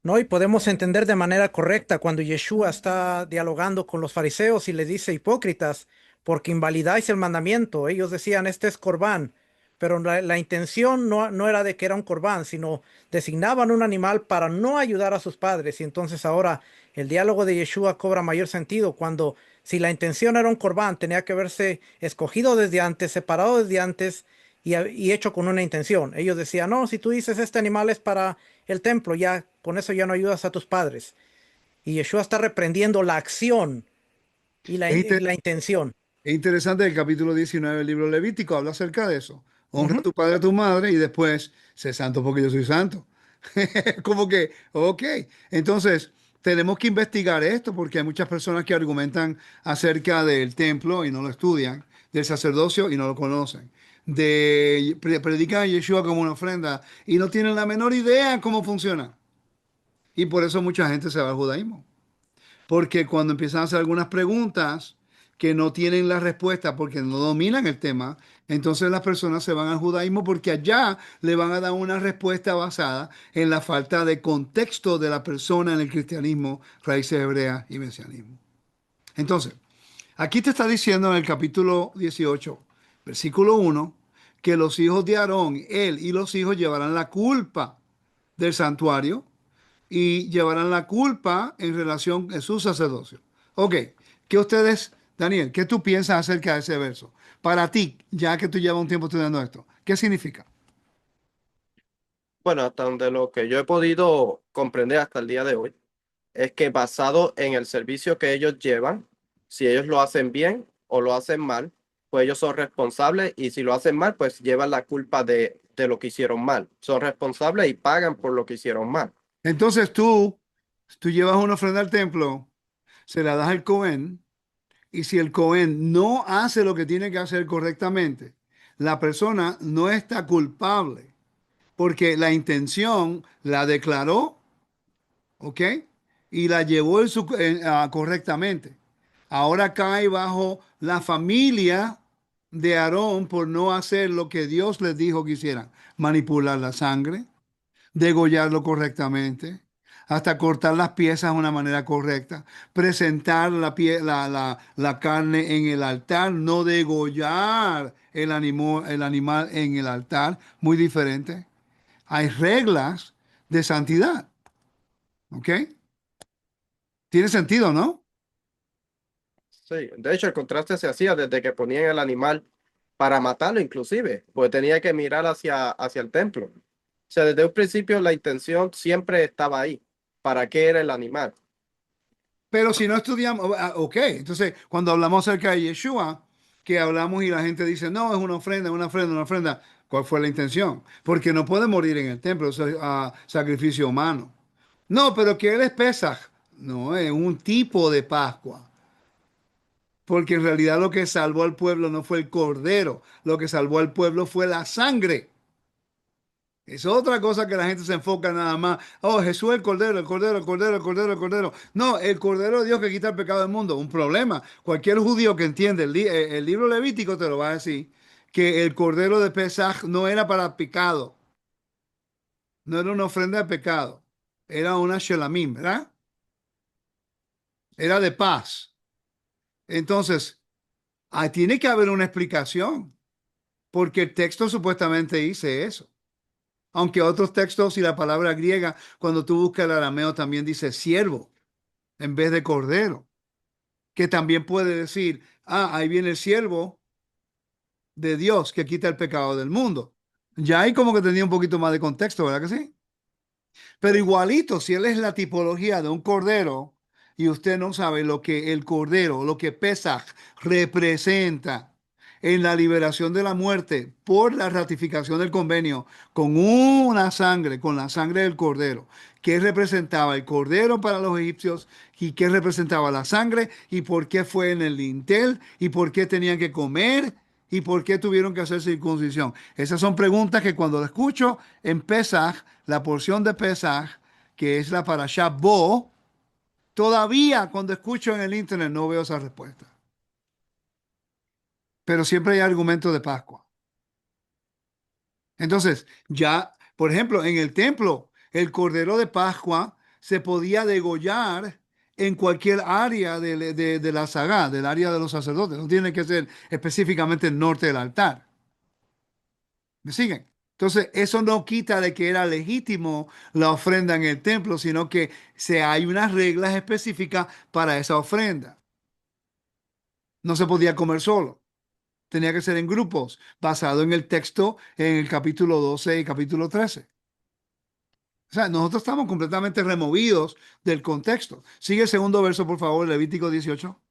¿No? Y podemos entender de manera correcta cuando Yeshua está dialogando con los fariseos y les dice hipócritas, porque invalidáis el mandamiento. Ellos decían, este es corbán, pero la intención no era de que era un corbán, sino designaban un animal para no ayudar a sus padres. Y entonces ahora el diálogo de Yeshua cobra mayor sentido cuando si la intención era un corbán, tenía que haberse escogido desde antes, separado desde antes y hecho con una intención. Ellos decían, no, si tú dices este animal es para el templo, ya con eso ya no ayudas a tus padres. Y Yeshua está reprendiendo la acción y Es, inter- la intención. es interesante el capítulo 19 del libro Levítico, habla acerca de eso. Honra a Ujú. tu padre y a tu madre y después sé santo porque yo soy santo. Como que, ok. Entonces, tenemos que investigar esto porque hay muchas personas que argumentan acerca del templo y no lo estudian, del sacerdocio y no lo conocen, predican a Yeshua como una ofrenda y no tienen la menor idea cómo funciona. Y por eso mucha gente se va al judaísmo. Porque cuando empiezan a hacer algunas preguntas que no tienen la respuesta porque no dominan el tema, entonces las personas se van al judaísmo porque allá le van a dar una respuesta basada en la falta de contexto de la persona en el cristianismo, raíces hebreas y mesianismo. Entonces, aquí te está diciendo en el capítulo 18, versículo 1, que los hijos de Aarón, él y los hijos llevarán la culpa del santuario y llevarán la culpa en relación a su sacerdocio. Ok, ¿qué ustedes Daniel, ¿qué tú piensas acerca de ese verso? Para ti, ya que tú llevas un tiempo estudiando esto, ¿qué significa? Bueno, hasta donde lo que yo he podido comprender hasta el día de hoy es que basado en el servicio que ellos llevan, si ellos lo hacen bien o lo hacen mal, pues ellos son responsables y si lo hacen mal, pues llevan la culpa de lo que hicieron mal. Son responsables y pagan por lo que hicieron mal. Entonces tú llevas una ofrenda al templo, se la das al Cohen, y si el Cohen no hace lo que tiene que hacer correctamente, la persona no está culpable, porque la intención la declaró, ¿ok? Y la llevó correctamente. Ahora cae bajo la familia de Aarón por no hacer lo que Dios les dijo que hicieran: manipular la sangre, degollarlo correctamente, hasta cortar las piezas de una manera correcta, presentar la carne en el altar, no degollar el animal en el altar, muy diferente. Hay reglas de santidad, ¿ok? Tiene sentido, ¿no? Sí, de hecho el contraste se hacía desde que ponían el animal para matarlo inclusive, pues tenía que mirar hacia el templo. O sea, desde un principio la intención siempre estaba ahí. ¿Para qué era el animal? Pero si no estudiamos, ok, entonces cuando hablamos acerca de Yeshua, que hablamos y la gente dice, no, es una ofrenda, una ofrenda, una ofrenda, ¿cuál fue la intención? Porque no puede morir en el templo, eso es sacrificio humano. No, pero que él es Pesaj, no, es un tipo de Pascua, porque en realidad lo que salvó al pueblo no fue el cordero, lo que salvó al pueblo fue la sangre. Es otra cosa que la gente se enfoca nada más. Oh, Jesús el Cordero, el Cordero, el Cordero, el Cordero, el Cordero. No, el Cordero de Dios que quita el pecado del mundo. Un problema. Cualquier judío que entiende el libro Levítico te lo va a decir, que el Cordero de Pesaj no era para pecado, no era una ofrenda de pecado, era una shelamim, ¿verdad? Era de paz. Entonces, tiene que haber una explicación, porque el texto supuestamente dice eso. Aunque otros textos y la palabra griega, cuando tú buscas el arameo, también dice siervo en vez de cordero, que también puede decir, ahí viene el siervo de Dios que quita el pecado del mundo. Ya hay como que tenía un poquito más de contexto, ¿verdad que sí? Pero igualito, si él es la tipología de un cordero y usted no sabe lo que el cordero, lo que Pesaj representa en la liberación de la muerte por la ratificación del convenio con una sangre, con la sangre del cordero, qué representaba el cordero para los egipcios y qué representaba la sangre y por qué fue en el dintel y por qué tenían que comer y por qué tuvieron que hacer circuncisión. Esas son preguntas que cuando la escucho en Pesaj, la porción de Pesaj, que es la parashá Bo, todavía cuando escucho en el internet no veo esa respuesta. Pero siempre hay argumentos de Pascua. Entonces, ya, por ejemplo, en el templo, el cordero de Pascua se podía degollar en cualquier área de la sagá, del área de los sacerdotes. No tiene que ser específicamente el norte del altar. ¿Me siguen? Entonces, eso no quita de que era legítimo la ofrenda en el templo, sino que hay unas reglas específicas para esa ofrenda. No se podía comer solo, tenía que ser en grupos, basado en el texto en el capítulo 12 y capítulo 13. O sea, nosotros estamos completamente removidos del contexto. Sigue el segundo verso, por favor, Levítico 18.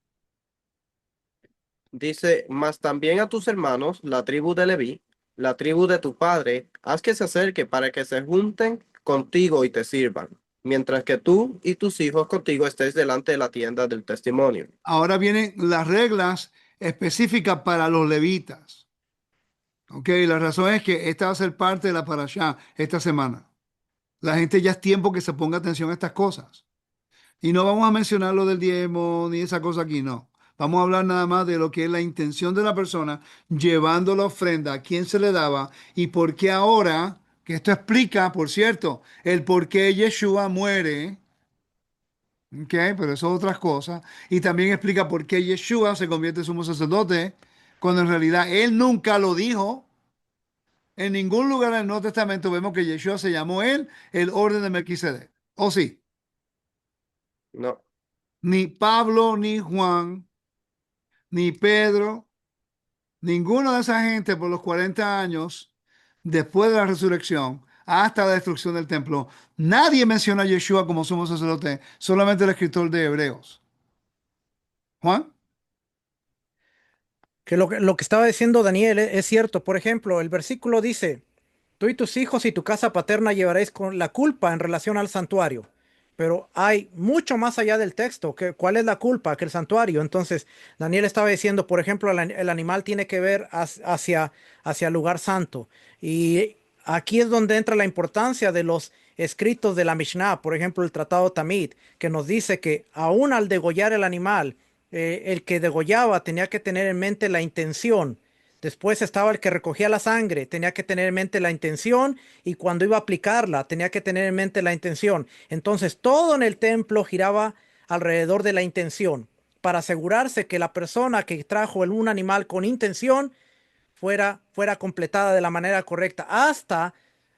Dice, mas también a tus hermanos, la tribu de Leví, la tribu de tu padre, haz que se acerque para que se junten contigo y te sirvan, mientras que tú y tus hijos contigo estés delante de la tienda del testimonio. Ahora vienen las reglas específicas para los levitas. Ok, la razón es que esta va a ser parte de la parashá esta semana. La gente ya es tiempo que se ponga atención a estas cosas. Y no vamos a mencionar lo del diezmo ni esa cosa aquí, no. Vamos a hablar nada más de lo que es la intención de la persona llevando la ofrenda, a quién se le daba y por qué ahora, que esto explica, por cierto, el por qué Yeshua muere, ¿ok? Pero eso es otras cosas. Y también explica por qué Yeshua se convierte en sumo sacerdote, cuando en realidad él nunca lo dijo. En ningún lugar del Nuevo Testamento vemos que Yeshua se llamó él el orden de Melquisedec. ¿O sí? No, Ni Pablo ni Juan ni Pedro, ninguno de esa gente por los 40 años después de la resurrección hasta la destrucción del templo, nadie menciona a Yeshua como sumo sacerdote, solamente el escritor de Hebreos. Juan, Que lo que estaba diciendo Daniel es cierto. Por ejemplo, el versículo dice, tú y tus hijos y tu casa paterna llevaréis con la culpa en relación al santuario. Pero hay mucho más allá del texto. ¿Cuál es la culpa? Que el santuario. Entonces, Daniel estaba diciendo, por ejemplo, el animal tiene que ver hacia el lugar santo. Y aquí es donde entra la importancia de los escritos de la Mishnah, por ejemplo, el Tratado Tamid, que nos dice que aún al degollar el animal, el que degollaba tenía que tener en mente la intención. Después estaba el que recogía la sangre, tenía que tener en mente la intención y cuando iba a aplicarla, tenía que tener en mente la intención. Entonces, todo en el templo giraba alrededor de la intención, para asegurarse que la persona que trajo un animal con intención fuera completada de la manera correcta, hasta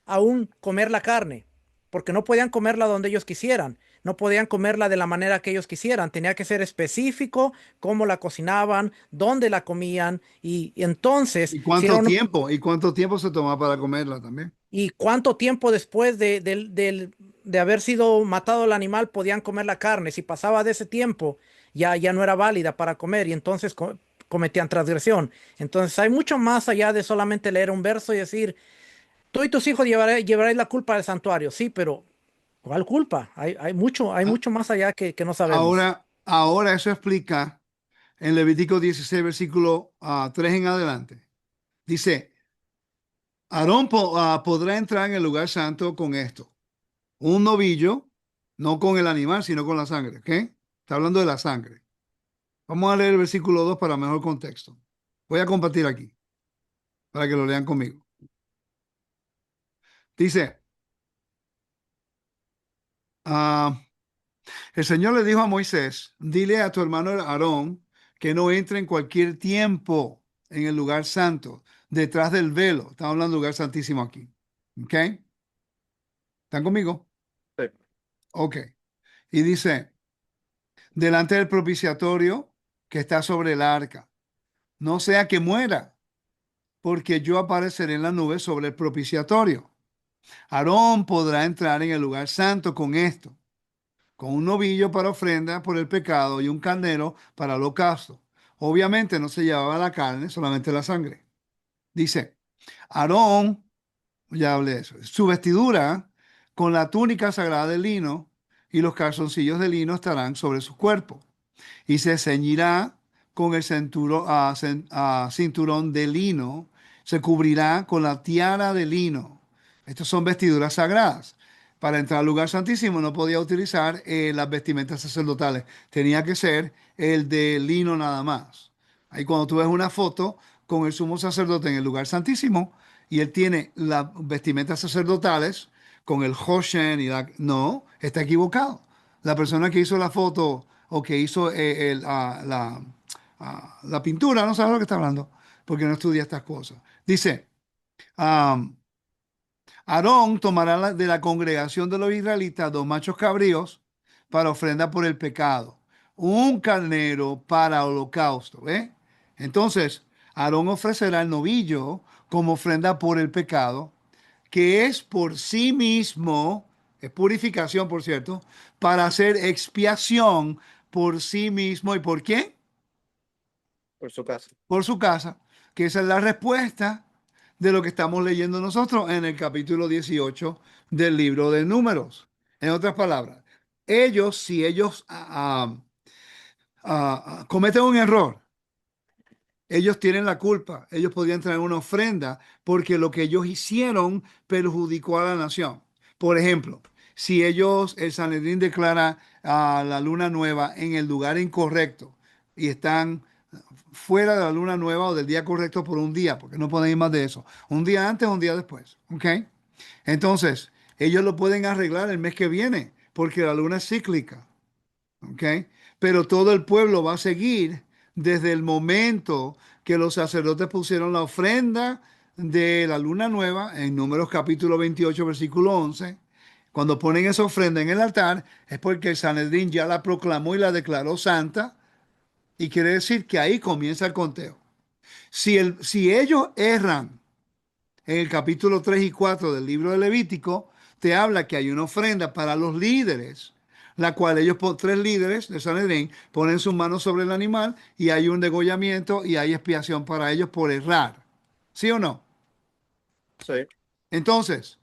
aún comer la carne, porque no podían comerla donde ellos quisieran, no podían comerla de la manera que ellos quisieran, tenía que ser específico cómo la cocinaban, dónde la comían, y entonces, ¿y si era cuánto tiempo? ¿Y cuánto tiempo se toma para comerla también? y cuánto tiempo después de haber sido matado el animal podían comer la carne. Si pasaba de ese tiempo, ya no era válida para comer y entonces cometían transgresión. Entonces hay mucho más allá de solamente leer un verso y decir, tú y tus hijos llevaréis la culpa del santuario. Sí, pero ¿cuál culpa? Hay A- mucho más allá que no sabemos. ahora eso explica en Levítico 16, versículo 3 en adelante. Dice, Aarón podrá entrar en el lugar santo con esto. Un novillo, no con el animal, sino con la sangre. ¿Ok? Está hablando de la sangre. Vamos a leer el versículo 2 para mejor contexto. Voy a compartir aquí para que lo lean conmigo. Dice, ah, el Señor le dijo a Moisés, dile a tu hermano Aarón que no entre en cualquier tiempo en el lugar santo, detrás del velo. Estamos hablando del lugar santísimo aquí. ¿Ok? ¿Están conmigo? Sí. Ok. Y dice, delante del propiciatorio que está sobre el arca, no sea que muera, porque yo apareceré en la nube sobre el propiciatorio. Aarón podrá entrar en el lugar santo con esto, con un novillo para ofrenda por el pecado y un carnero para holocausto. Obviamente no se llevaba la carne, solamente la sangre. Dice, Aarón, ya hablé de eso, su vestidura con la túnica sagrada de lino y los calzoncillos de lino estarán sobre su cuerpo y se ceñirá con el cinturón de lino, se cubrirá con la tiara de lino. Estas son vestiduras sagradas. Para entrar al lugar santísimo no podía utilizar las vestimentas sacerdotales, tenía que ser el de lino nada más. Ahí cuando tú ves una foto con el sumo sacerdote en el lugar santísimo y él tiene las vestimentas sacerdotales con el Hoshen y la... No, está equivocado. La persona que hizo la foto o que hizo la pintura, no sabe lo que está hablando, porque no estudia estas cosas. Dice, um, Aarón tomará de la congregación de los israelitas dos machos cabríos para ofrenda por el pecado, un carnero para holocausto, ¿ve? Entonces, Aarón ofrecerá el novillo como ofrenda por el pecado, que es por sí mismo, es purificación, por cierto, para hacer expiación por sí mismo. ¿Y por qué? Por su casa. Por su casa, que esa es la respuesta de lo que estamos leyendo nosotros en el capítulo 18 del libro de Números. En otras palabras, si ellos cometen un error, ellos tienen la culpa. Ellos podrían traer una ofrenda porque lo que ellos hicieron perjudicó a la nación. Por ejemplo, si el Sanedrín declara a la luna nueva en el lugar incorrecto y están fuera de la luna nueva o del día correcto por un día, porque no pueden ir más de eso, un día antes o un día después, ¿ok? Entonces, ellos lo pueden arreglar el mes que viene porque la luna es cíclica. ¿Ok? Pero todo el pueblo va a seguir desde el momento que los sacerdotes pusieron la ofrenda de la luna nueva en Números capítulo 28, versículo 11. Cuando ponen esa ofrenda en el altar es porque el Sanedrín ya la proclamó y la declaró santa Y quiere decir que ahí comienza el conteo. Si ellos erran en el capítulo 3 y 4 del libro de Levítico, te habla que hay una ofrenda para los líderes, la cual ellos, tres líderes de Sanedrín, ponen sus manos sobre el animal y hay un degollamiento y hay expiación para ellos por errar. ¿Sí o no? Sí, Entonces,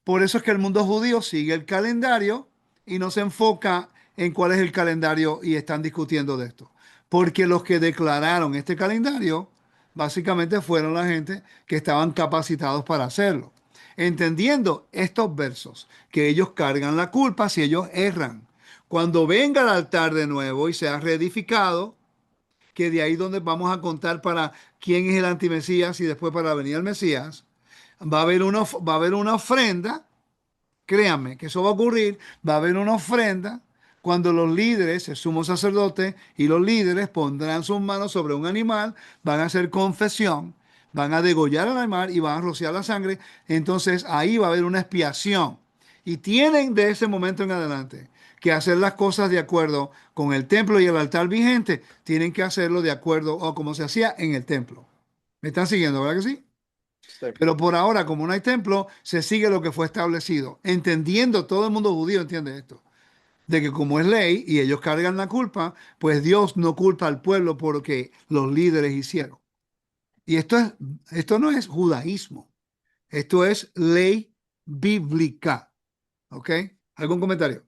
por eso es que el mundo judío sigue el calendario y no se enfoca en cuál es el calendario y están discutiendo de esto. Porque los que declararon este calendario básicamente fueron la gente que estaban capacitados para hacerlo. Entendiendo estos versos, que ellos cargan la culpa si ellos erran. Cuando venga al altar de nuevo y sea reedificado, que de ahí donde vamos a contar para quién es el antimesías y después para venir el Mesías, va a haber una ofrenda. Créanme que eso va a ocurrir, va a haber una ofrenda cuando los líderes, el sumo sacerdote y los líderes pondrán sus manos sobre un animal, van a hacer confesión, van a degollar al animal y van a rociar la sangre. Entonces ahí va a haber una expiación. Y tienen de ese momento en adelante que hacer las cosas de acuerdo con el templo y el altar vigente. Tienen que hacerlo de acuerdo o como se hacía en el templo. ¿Me están siguiendo, verdad que sí? sí. Pero por ahora, como no hay templo, se sigue lo que fue establecido. Entendiendo, todo el mundo judío entiende esto, de que como es ley y ellos cargan la culpa, pues Dios no culpa al pueblo por lo que los líderes hicieron. Y esto no es judaísmo, esto es ley bíblica. ¿Ok? ¿Algún comentario?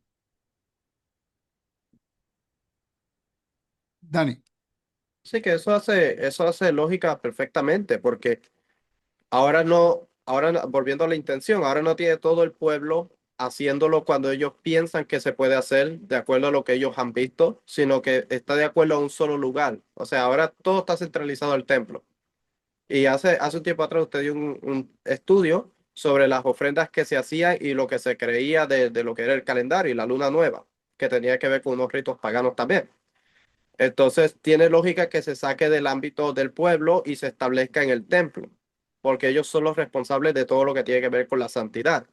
Dani. Sí, que eso hace lógica perfectamente, porque ahora no, volviendo a la intención, ahora no tiene todo el pueblo haciéndolo cuando ellos piensan que se puede hacer de acuerdo a lo que ellos han visto, sino que está de acuerdo a un solo lugar. O sea, ahora todo está centralizado al templo. Y hace un tiempo atrás usted dio un estudio sobre las ofrendas que se hacían y lo que se creía de lo que era el calendario y la luna nueva, que tenía que ver con unos ritos paganos también. Entonces, tiene lógica que se saque del ámbito del pueblo y se establezca en el templo, porque ellos son los responsables de todo lo que tiene que ver con la santidad,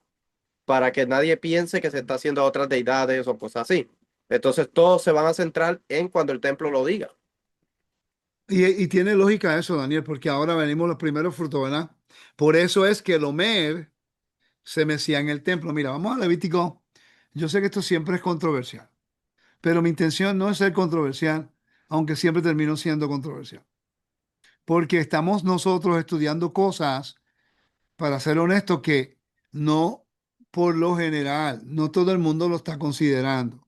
para que nadie piense que se está haciendo a otras deidades o cosas así. Entonces, todos se van a centrar en cuando el templo lo diga. Y tiene lógica eso, Daniel, porque ahora venimos los primeros frutos, ¿verdad? Por eso es que el Omer se mecía en el templo. Mira, vamos a Levítico. Yo sé que esto siempre es controversial. Pero mi intención no es ser controversial, aunque siempre termino siendo controversial. Porque estamos nosotros estudiando cosas, para ser honesto, que no por lo general, no todo el mundo lo está considerando.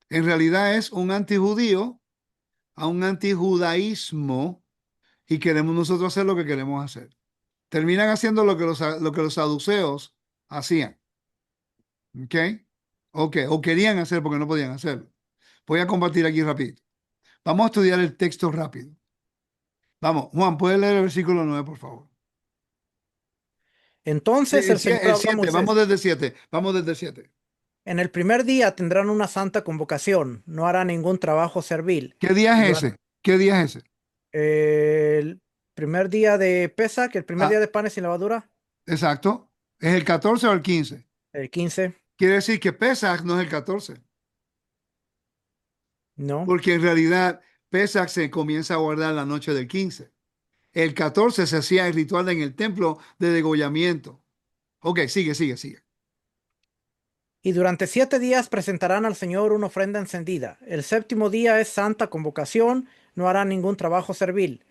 En realidad es un antijudío a un antijudaísmo y queremos nosotros hacer lo que queremos hacer. Terminan haciendo lo que los saduceos hacían. ¿Ok? Ok, o querían hacer porque no podían hacerlo. Voy a compartir aquí rapidito. Vamos a estudiar el texto rápido. Vamos, Juan, ¿puedes leer el versículo 9, por favor? Entonces el Señor El habló a 7, vamos Moisés. desde el 7, vamos desde el 7. En el primer día tendrán una santa convocación, no hará ningún trabajo servil. ¿Qué día es Durante ese? ¿Qué día es ese? el primer día de Pesach, el primer Ah, día de panes sin levadura, exacto. ¿Es el 14 o el 15? el 15, Quiere decir que Pesach no es el 14, no. porque en realidad Pesach se comienza a guardar la noche del 15. El 14 se hacía el ritual en el templo de degollamiento. Ok, sigue, sigue, sigue. Y durante 7 días presentarán al Señor una ofrenda encendida. El séptimo día es santa convocación, no hará ningún trabajo servil.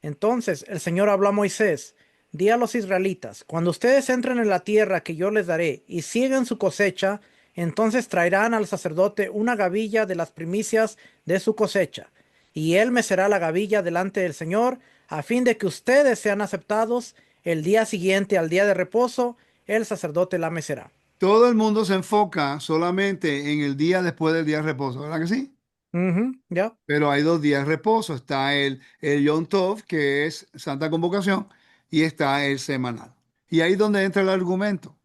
Entonces el Señor habló a Moisés, di a los israelitas, cuando ustedes entren en la tierra que yo les daré y sigan su cosecha, entonces traerán al sacerdote una gavilla de las primicias de su cosecha, y él mecerá la gavilla delante del Señor, a fin de que ustedes sean aceptados. El día siguiente al día de reposo, el sacerdote la mecerá. Todo el mundo se enfoca solamente en el día después del día de reposo, ¿verdad que sí? Ujú, ¿ya? Pero hay 2 días de reposo. Está el Yom Tov, que es Santa Convocación, y está el semanal. Y ahí es donde entra el argumento.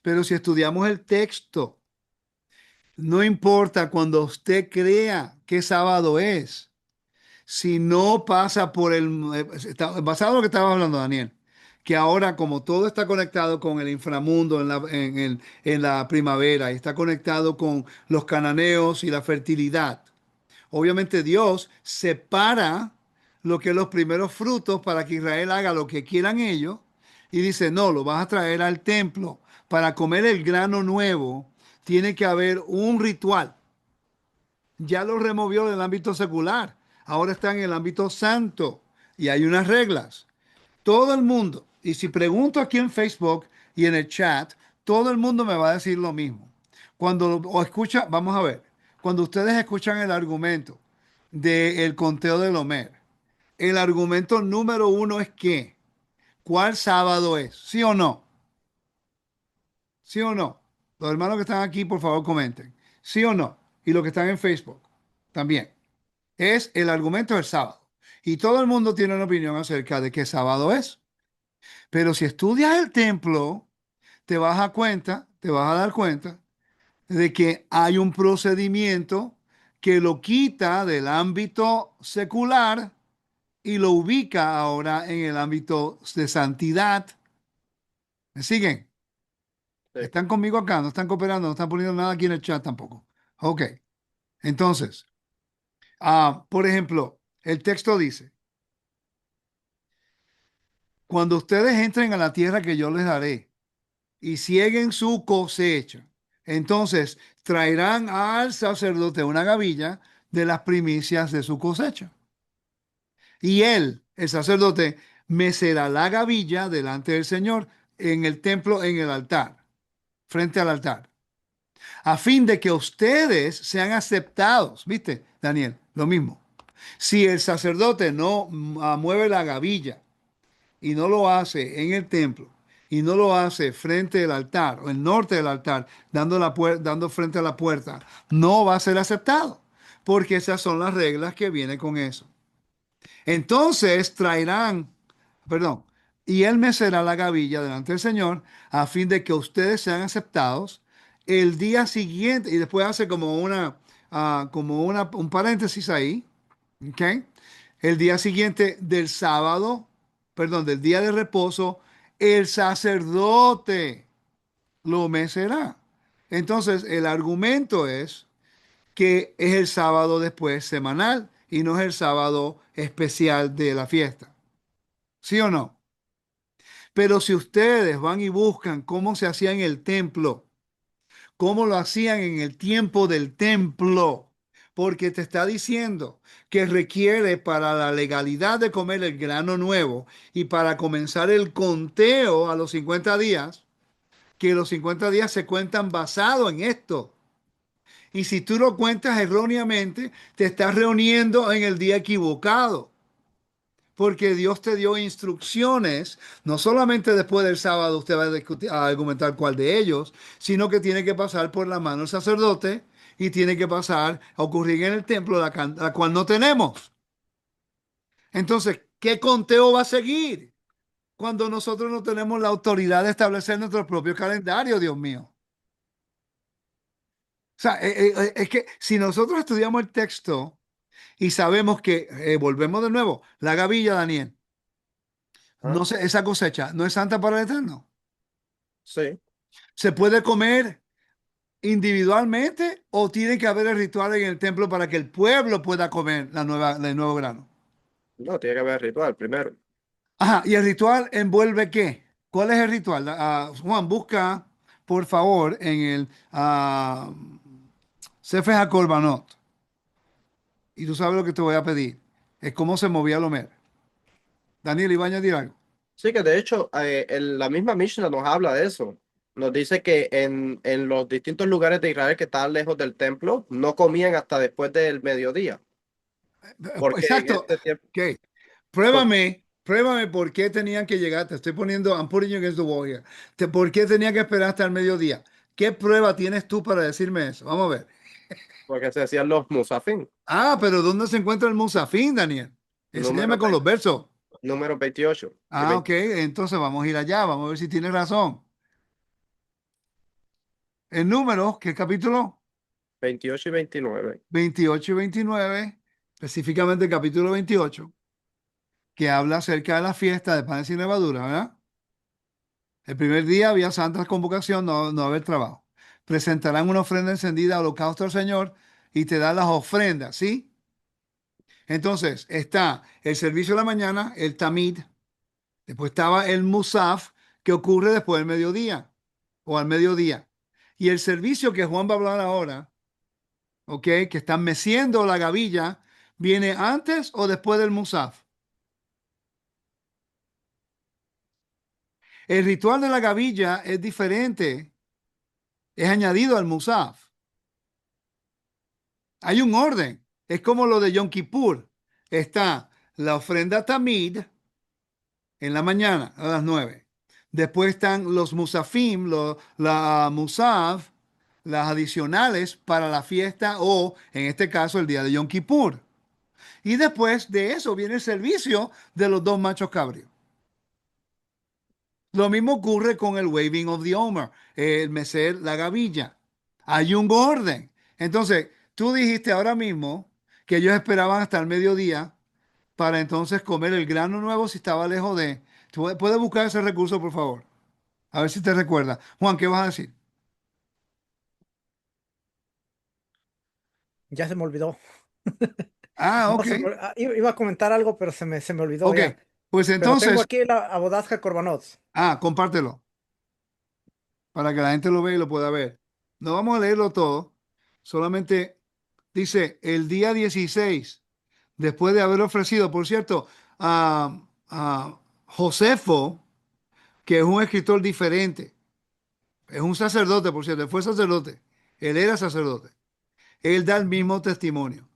Pero si estudiamos el texto, no importa cuando usted crea qué sábado es, si no pasa por basado en lo que estaba hablando Daniel, que ahora como todo está conectado con el inframundo en la primavera, y está conectado con los cananeos y la fertilidad. obviamente Dios separa lo que es los primeros frutos para que Israel haga lo que quieran ellos y dice, no, lo vas a traer al templo para comer el grano nuevo. Tiene que haber un ritual. Ya lo removió del ámbito secular. Ahora está en el ámbito santo y hay unas reglas. Todo el mundo, y si pregunto aquí en Facebook y en el chat, todo el mundo me va a decir lo mismo. O escucha, vamos a ver, cuando ustedes escuchan el argumento del conteo del Homer, el argumento número uno es que, ¿cuál sábado es? ¿Sí o no? ¿Sí o no? Los hermanos que están aquí, por favor, comenten. ¿Sí o no? Y los que están en Facebook también. Es el argumento del sábado. Y todo el mundo tiene una opinión acerca de qué sábado es. Pero si estudias el templo, te vas a dar cuenta de que hay un procedimiento que lo quita del ámbito secular y lo ubica ahora en el ámbito de santidad. ¿Me siguen? Sí. ¿Están conmigo acá? ¿No están cooperando? ¿No están poniendo nada aquí en el chat tampoco? Ok. Entonces, por ejemplo, el texto dice, cuando ustedes entren a la tierra que yo les daré, y cieguen su cosecha. Entonces traerán al sacerdote una gavilla de las primicias de su cosecha. Y él, el sacerdote, mecerá la gavilla delante del Señor en el templo, en el altar, frente al altar, a fin de que ustedes sean aceptados. ¿Viste, Daniel? Lo mismo. Si el sacerdote no mueve la gavilla y no lo hace en el templo y no lo hace frente al altar o el norte del altar, dando frente a la puerta, no va a ser aceptado, porque esas son las reglas que vienen con eso. Entonces traerán, perdón, y él mecerá la gavilla delante del Señor a fin de que ustedes sean aceptados el día siguiente, y después hace un paréntesis ahí, ¿ok? El día siguiente del sábado, perdón, del día de reposo, el sacerdote lo mecerá. Entonces, el argumento es que es el sábado después semanal y no es el sábado especial de la fiesta. ¿Sí o no? Pero si ustedes van y buscan cómo se hacía en el templo, cómo lo hacían en el tiempo del templo, porque te está diciendo que requiere para la legalidad de comer el grano nuevo y para comenzar el conteo a los 50 días, que los 50 días se cuentan basado en esto. Y si tú lo cuentas erróneamente, te estás reuniendo en el día equivocado. Porque Dios te dio instrucciones, no solamente después del sábado usted va a, a argumentar cuál de ellos, sino que tiene que pasar por la mano del sacerdote y tiene que pasar a ocurrir en el templo, la cual no tenemos. Entonces, ¿qué conteo va a seguir cuando nosotros no tenemos la autoridad de establecer nuestro propio calendario, Dios mío? O sea, es que si nosotros estudiamos el texto y sabemos que, volvemos de nuevo, la gavilla, Daniel, ¿Ah? no sé, esa cosecha no es santa para el Eterno. Sí. ¿Se puede comer individualmente o tiene que haber el ritual en el templo para que el pueblo pueda comer el nuevo grano? No, tiene que haber ritual primero. Ajá, ¿y el ritual envuelve qué? ¿Cuál es el ritual? Juan, busca, por favor, en el Sefer HaKorbanot. Y tú sabes lo que te voy a pedir. Es cómo se movía el Homer. Daniel, iba a añadir algo. Sí, que de hecho la misma Mishnah nos habla de eso. Nos dice que en los distintos lugares de Israel que estaban lejos del templo, no comían hasta después del mediodía. Porque en Exacto. este tiempo, Ok. por- Pruébame por qué tenían que llegar. Te estoy poniendo, I'm putting you against the wall here. ¿Por qué tenían que esperar hasta el mediodía? ¿Qué prueba tienes tú para decirme eso? Vamos a ver. porque se hacían los musafín, Pero ¿dónde se encuentra el Musafín, Daniel? número, Enséñame con los versos. número 28 y Ok. Entonces vamos a ir allá. Vamos a ver si tienes razón. El número, ¿qué capítulo? 28 y 29. 28 y 29, específicamente el capítulo 28, que habla acerca de la fiesta de panes sin levadura, ¿verdad? El primer día había santa convocación, no haber trabajo. Presentarán una ofrenda encendida, holocausto al Señor y te dan las ofrendas, ¿sí? Entonces, está el servicio de la mañana, el Tamid, después estaba el Musaf, que ocurre después del mediodía o al mediodía. Y el servicio que Juan va a hablar ahora, ¿ok? Que están meciendo la gavilla, ¿viene antes o después del Musaf? El ritual de la gavilla es diferente, es añadido al Musaf. Hay un orden, es como lo de Yom Kippur. Está la ofrenda Tamid en la mañana a las 9. Después están los Musafim, la Musaf, las adicionales para la fiesta o, en este caso, el día de Yom Kippur. Y después de eso viene el servicio de los dos machos cabríos. Lo mismo ocurre con el waving of the Omer, el mecer la gavilla. Hay un orden. Entonces, tú dijiste ahora mismo que ellos esperaban hasta el mediodía para entonces comer el grano nuevo si estaba lejos de... ¿Tú puedes buscar ese recurso, por favor? A ver si te recuerda. Juan, ¿qué vas a decir? Ya se me olvidó. Ah, No, ok. iba a comentar algo, pero se me olvidó Ok. ya. Pues Pero tengo entonces, aquí la Abodazca Korbanot. compártelo para que la gente lo vea y lo pueda ver. No vamos a leerlo todo. Solamente dice el día 16 después de haber ofrecido, por cierto, a Josefo, que es un escritor diferente, es un sacerdote, por cierto, él fue sacerdote, él era sacerdote, él da el mismo testimonio.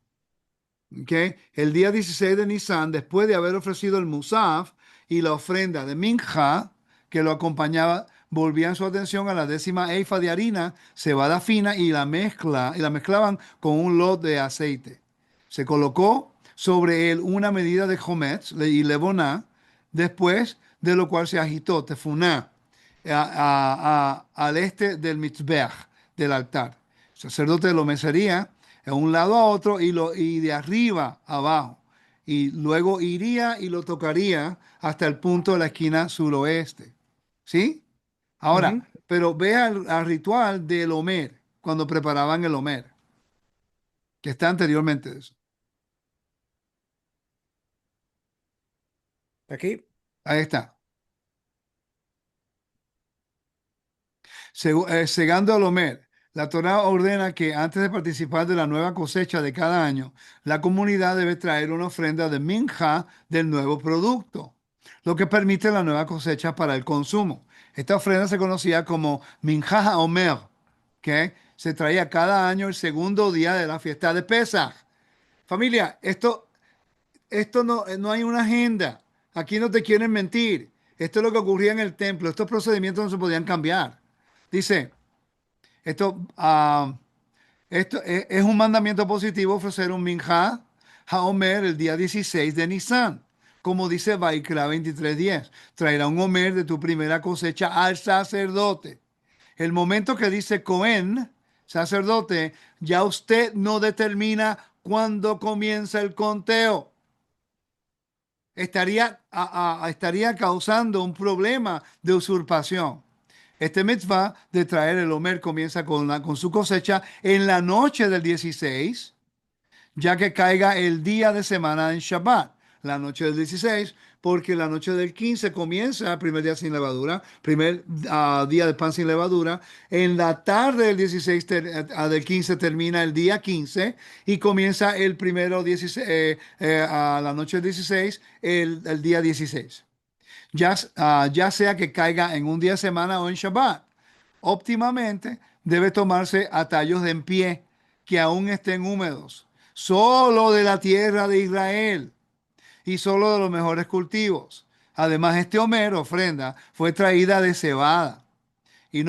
¿Ok? El día 16 de Nisan, después de haber ofrecido el Musaf y la ofrenda de Minja, que lo acompañaba, volvían su atención a la décima eifa de harina, cebada fina y la mezclaban con un lot de aceite. Se colocó sobre él una medida de Jometz y Leboná, después de lo cual se agitó Tefuná al este del Mitzbeach, del altar. El sacerdote lo mesería de un lado a otro y de arriba a abajo. Y luego iría y lo tocaría hasta el punto de la esquina suroeste. ¿Sí? Ahora, Ujú. pero ve al ritual del Homer, cuando preparaban el Homer, que está anteriormente de eso. Aquí. Ahí está. Segando al Homer, la Torá ordena que antes de participar de la nueva cosecha de cada año, la comunidad debe traer una ofrenda de minja del nuevo producto, lo que permite la nueva cosecha para el consumo. Esta ofrenda se conocía como minja Omer, que se traía cada año el segundo día de la fiesta de Pesach. Familia, esto no hay una agenda. Aquí no te quieren mentir. Esto es lo que ocurría en el templo. Estos procedimientos no se podían cambiar. Dice, esto, esto es un mandamiento positivo ofrecer un minja haomer el día 16 de Nisan. Como dice Baikra 23:10, traerá un homer de tu primera cosecha al sacerdote. El momento que dice Cohen, sacerdote, ya usted no determina cuándo comienza el conteo. Estaría causando un problema de usurpación. Este mitzvah de traer el Homer comienza con su cosecha en la noche del 16, ya que caiga el día de semana en Shabbat, la noche del 16, porque la noche del 15 comienza el primer día sin levadura, primer día de pan sin levadura. En la tarde del 16 del 15 termina el día 15 y comienza el primero 16, a la noche del 16, el día 16. Ya sea que caiga en un día de semana o en Shabbat. Óptimamente debe tomarse a tallos de en pie que aún estén húmedos, solo de la tierra de Israel y solo de los mejores cultivos. Además, este homer, ofrenda, fue traída de cebada. ¿Y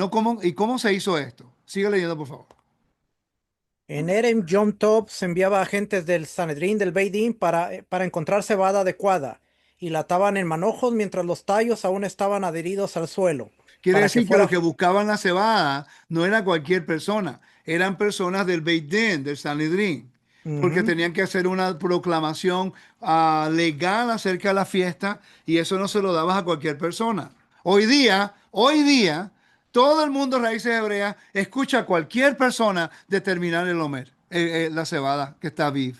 cómo se hizo esto? Sigue leyendo, por favor. En Erem Yom Tov se enviaba agentes del Sanedrín del Beit Din para encontrar cebada adecuada y la ataban en manojos mientras los tallos aún estaban adheridos al suelo, Quiere para que decir que los fuera... que buscaban la cebada no era cualquier persona, eran personas del Beit Din, del Sanedrín, porque Ujú. tenían que hacer una proclamación legal acerca de la fiesta y eso no se lo dabas a cualquier persona. Hoy día, todo el mundo raíces hebreas escucha a cualquier persona determinar el Homer, la cebada que está viva.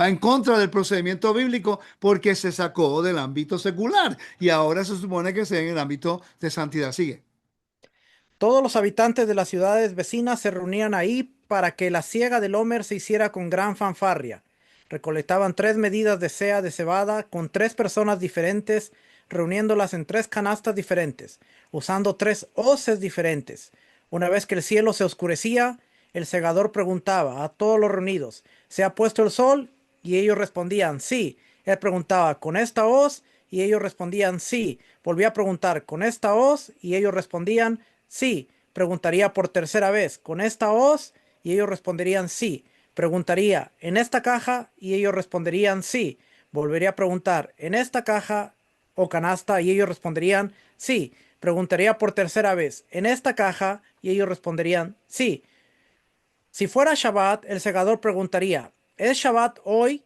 Va en contra del procedimiento bíblico porque se sacó del ámbito secular y ahora se supone que sea en el ámbito de santidad. Sigue. Todos los habitantes de las ciudades vecinas se reunían ahí para que la siega del Homer se hiciera con gran fanfarria. Recolectaban 3 medidas de sea de cebada con 3 personas diferentes, reuniéndolas en 3 canastas diferentes, usando 3 hoces diferentes. Una vez que el cielo se oscurecía, el segador preguntaba a todos los reunidos: ¿se ha puesto el sol? Y ellos respondían sí. Él preguntaba: ¿con esta hoz? Y ellos respondían sí. Volvía a preguntar: ¿con esta hoz? Y ellos respondían sí. Preguntaría por tercera vez: ¿con esta hoz? Y ellos responderían sí. Preguntaría: ¿en esta caja? Y ellos responderían sí. Volvería a preguntar: ¿en esta caja o canasta? Y ellos responderían sí. Preguntaría por tercera vez: ¿en esta caja? Y ellos responderían sí. Si fuera Shabbat, el segador preguntaría: ¿es Shabbat hoy?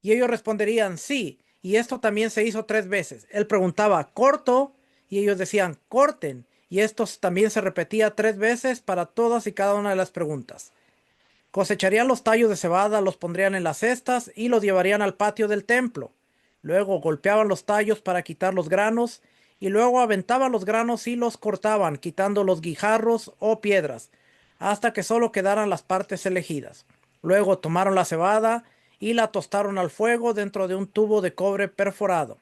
Y ellos responderían sí. Y esto también se hizo 3 veces. Él preguntaba: ¿corto? Y ellos decían: corten. Y esto también se repetía 3 veces para todas y cada una de las preguntas. Cosecharían los tallos de cebada, los pondrían en las cestas y los llevarían al patio del templo. Luego golpeaban los tallos para quitar los granos y luego aventaban los granos y los cortaban, quitando los guijarros o piedras, hasta que solo quedaran las partes elegidas. Luego tomaron la cebada y la tostaron al fuego dentro de un tubo de cobre perforado,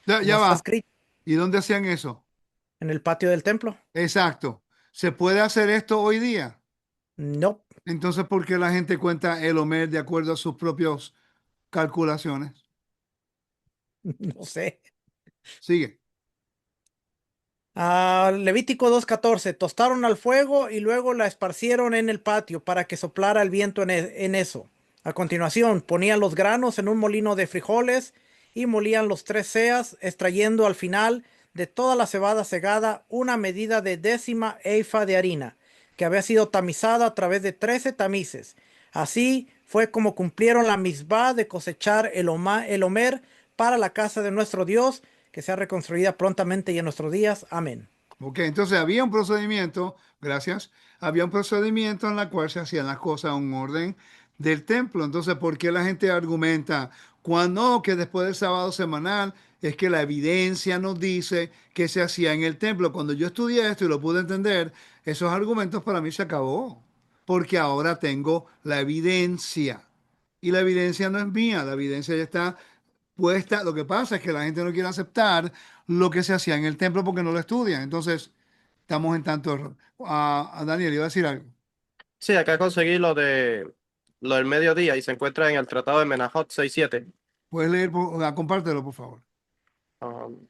Ya, como ya está va. escrito ¿Y dónde hacían eso? en el patio del templo. Exacto. ¿Se puede hacer esto hoy día? No, Entonces, ¿por qué la gente cuenta el Homer de acuerdo a sus propias calculaciones? no sé. Sigue. Levítico 2:14. Tostaron al fuego y luego la esparcieron en el patio para que soplara el viento en eso. A continuación, ponían los granos en un molino de frijoles y molían los 3 seas, extrayendo al final de toda la cebada segada una medida de décima efa de harina, que había sido tamizada a través de 13 tamices. Así fue como cumplieron la misbah de cosechar el homer para la casa de nuestro Dios, que sea reconstruida prontamente y en nuestros días. Amén. Ok, entonces había un procedimiento, gracias, había un procedimiento en el cual se hacían las cosas en un orden del templo. Entonces, ¿por qué la gente argumenta cuando no, que después del sábado semanal es que la evidencia nos dice que se hacía en el templo? Cuando yo estudié esto y lo pude entender, esos argumentos para mí se acabó, porque ahora tengo la evidencia. Y la evidencia no es mía, la evidencia ya está puesta. Lo que pasa es que la gente no quiere aceptar lo que se hacía en el templo porque no lo estudian. Entonces, estamos en tanto error. A Daniel, iba a decir algo. Sí, acá conseguí lo del mediodía y se encuentra en el Tratado de Menajot 6.7. ¿Puedes leer? Compártelo, por favor. Um,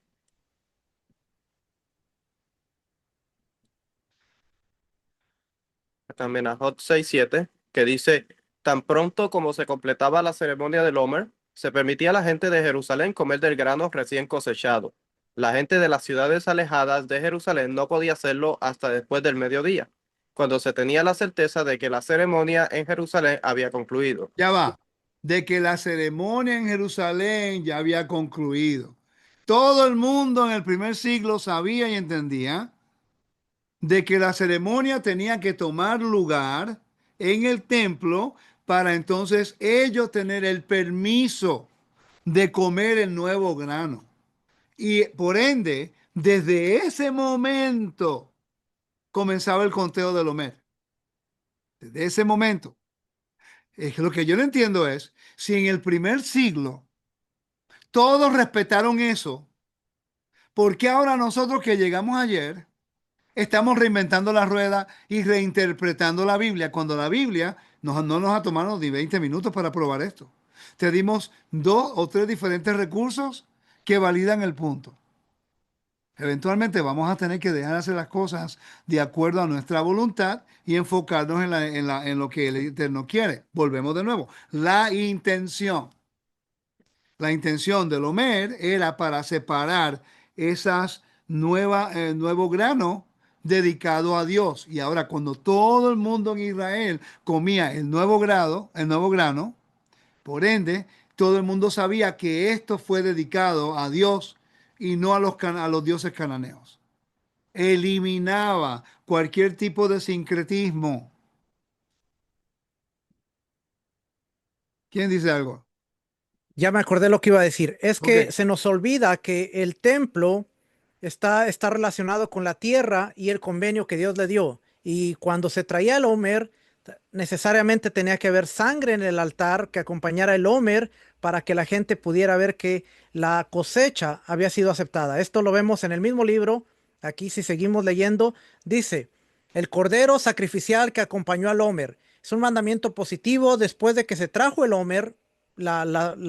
Acá en Menajot 6.7, que dice: tan pronto como se completaba la ceremonia del Homer, se permitía a la gente de Jerusalén comer del grano recién cosechado. La gente de las ciudades alejadas de Jerusalén no podía hacerlo hasta después del mediodía, cuando se tenía la certeza de que la ceremonia en Jerusalén había concluido. Ya va. De que la ceremonia en Jerusalén ya había concluido. Todo el mundo en el primer siglo sabía y entendía de que la ceremonia tenía que tomar lugar en el templo para entonces ellos tener el permiso de comer el nuevo grano. Y por ende, desde ese momento comenzaba el conteo del Homer. Desde ese momento. Es que lo que yo no entiendo es, si en el primer siglo todos respetaron eso, ¿por qué ahora nosotros que llegamos ayer estamos reinventando la rueda y reinterpretando la Biblia cuando la Biblia no nos ha tomado ni 20 minutos para probar esto? Te dimos 2 o 3 diferentes recursos que validan el punto. Eventualmente vamos a tener que dejar de hacer las cosas de acuerdo a nuestra voluntad y enfocarnos en lo que el Eterno quiere. Volvemos de nuevo. La intención. La intención del Homer era para separar esas nuevo grano dedicado a Dios. Y ahora cuando todo el mundo en Israel comía el nuevo grano, por ende, todo el mundo sabía que esto fue dedicado a Dios y no a los dioses cananeos. Eliminaba cualquier tipo de sincretismo. ¿Quién dice algo? Ya me acordé lo que iba a decir. Es Ok. que se nos olvida que el templo está relacionado con la tierra y el convenio que Dios le dio. Y cuando se traía el Homer, necesariamente tenía que haber sangre en el altar que acompañara el Homer para que la gente pudiera ver que la cosecha había sido aceptada. Esto lo vemos en el mismo libro. Aquí, si seguimos leyendo, dice, el cordero sacrificial que acompañó al Homer. Es un mandamiento positivo después de que se trajo el Homer, la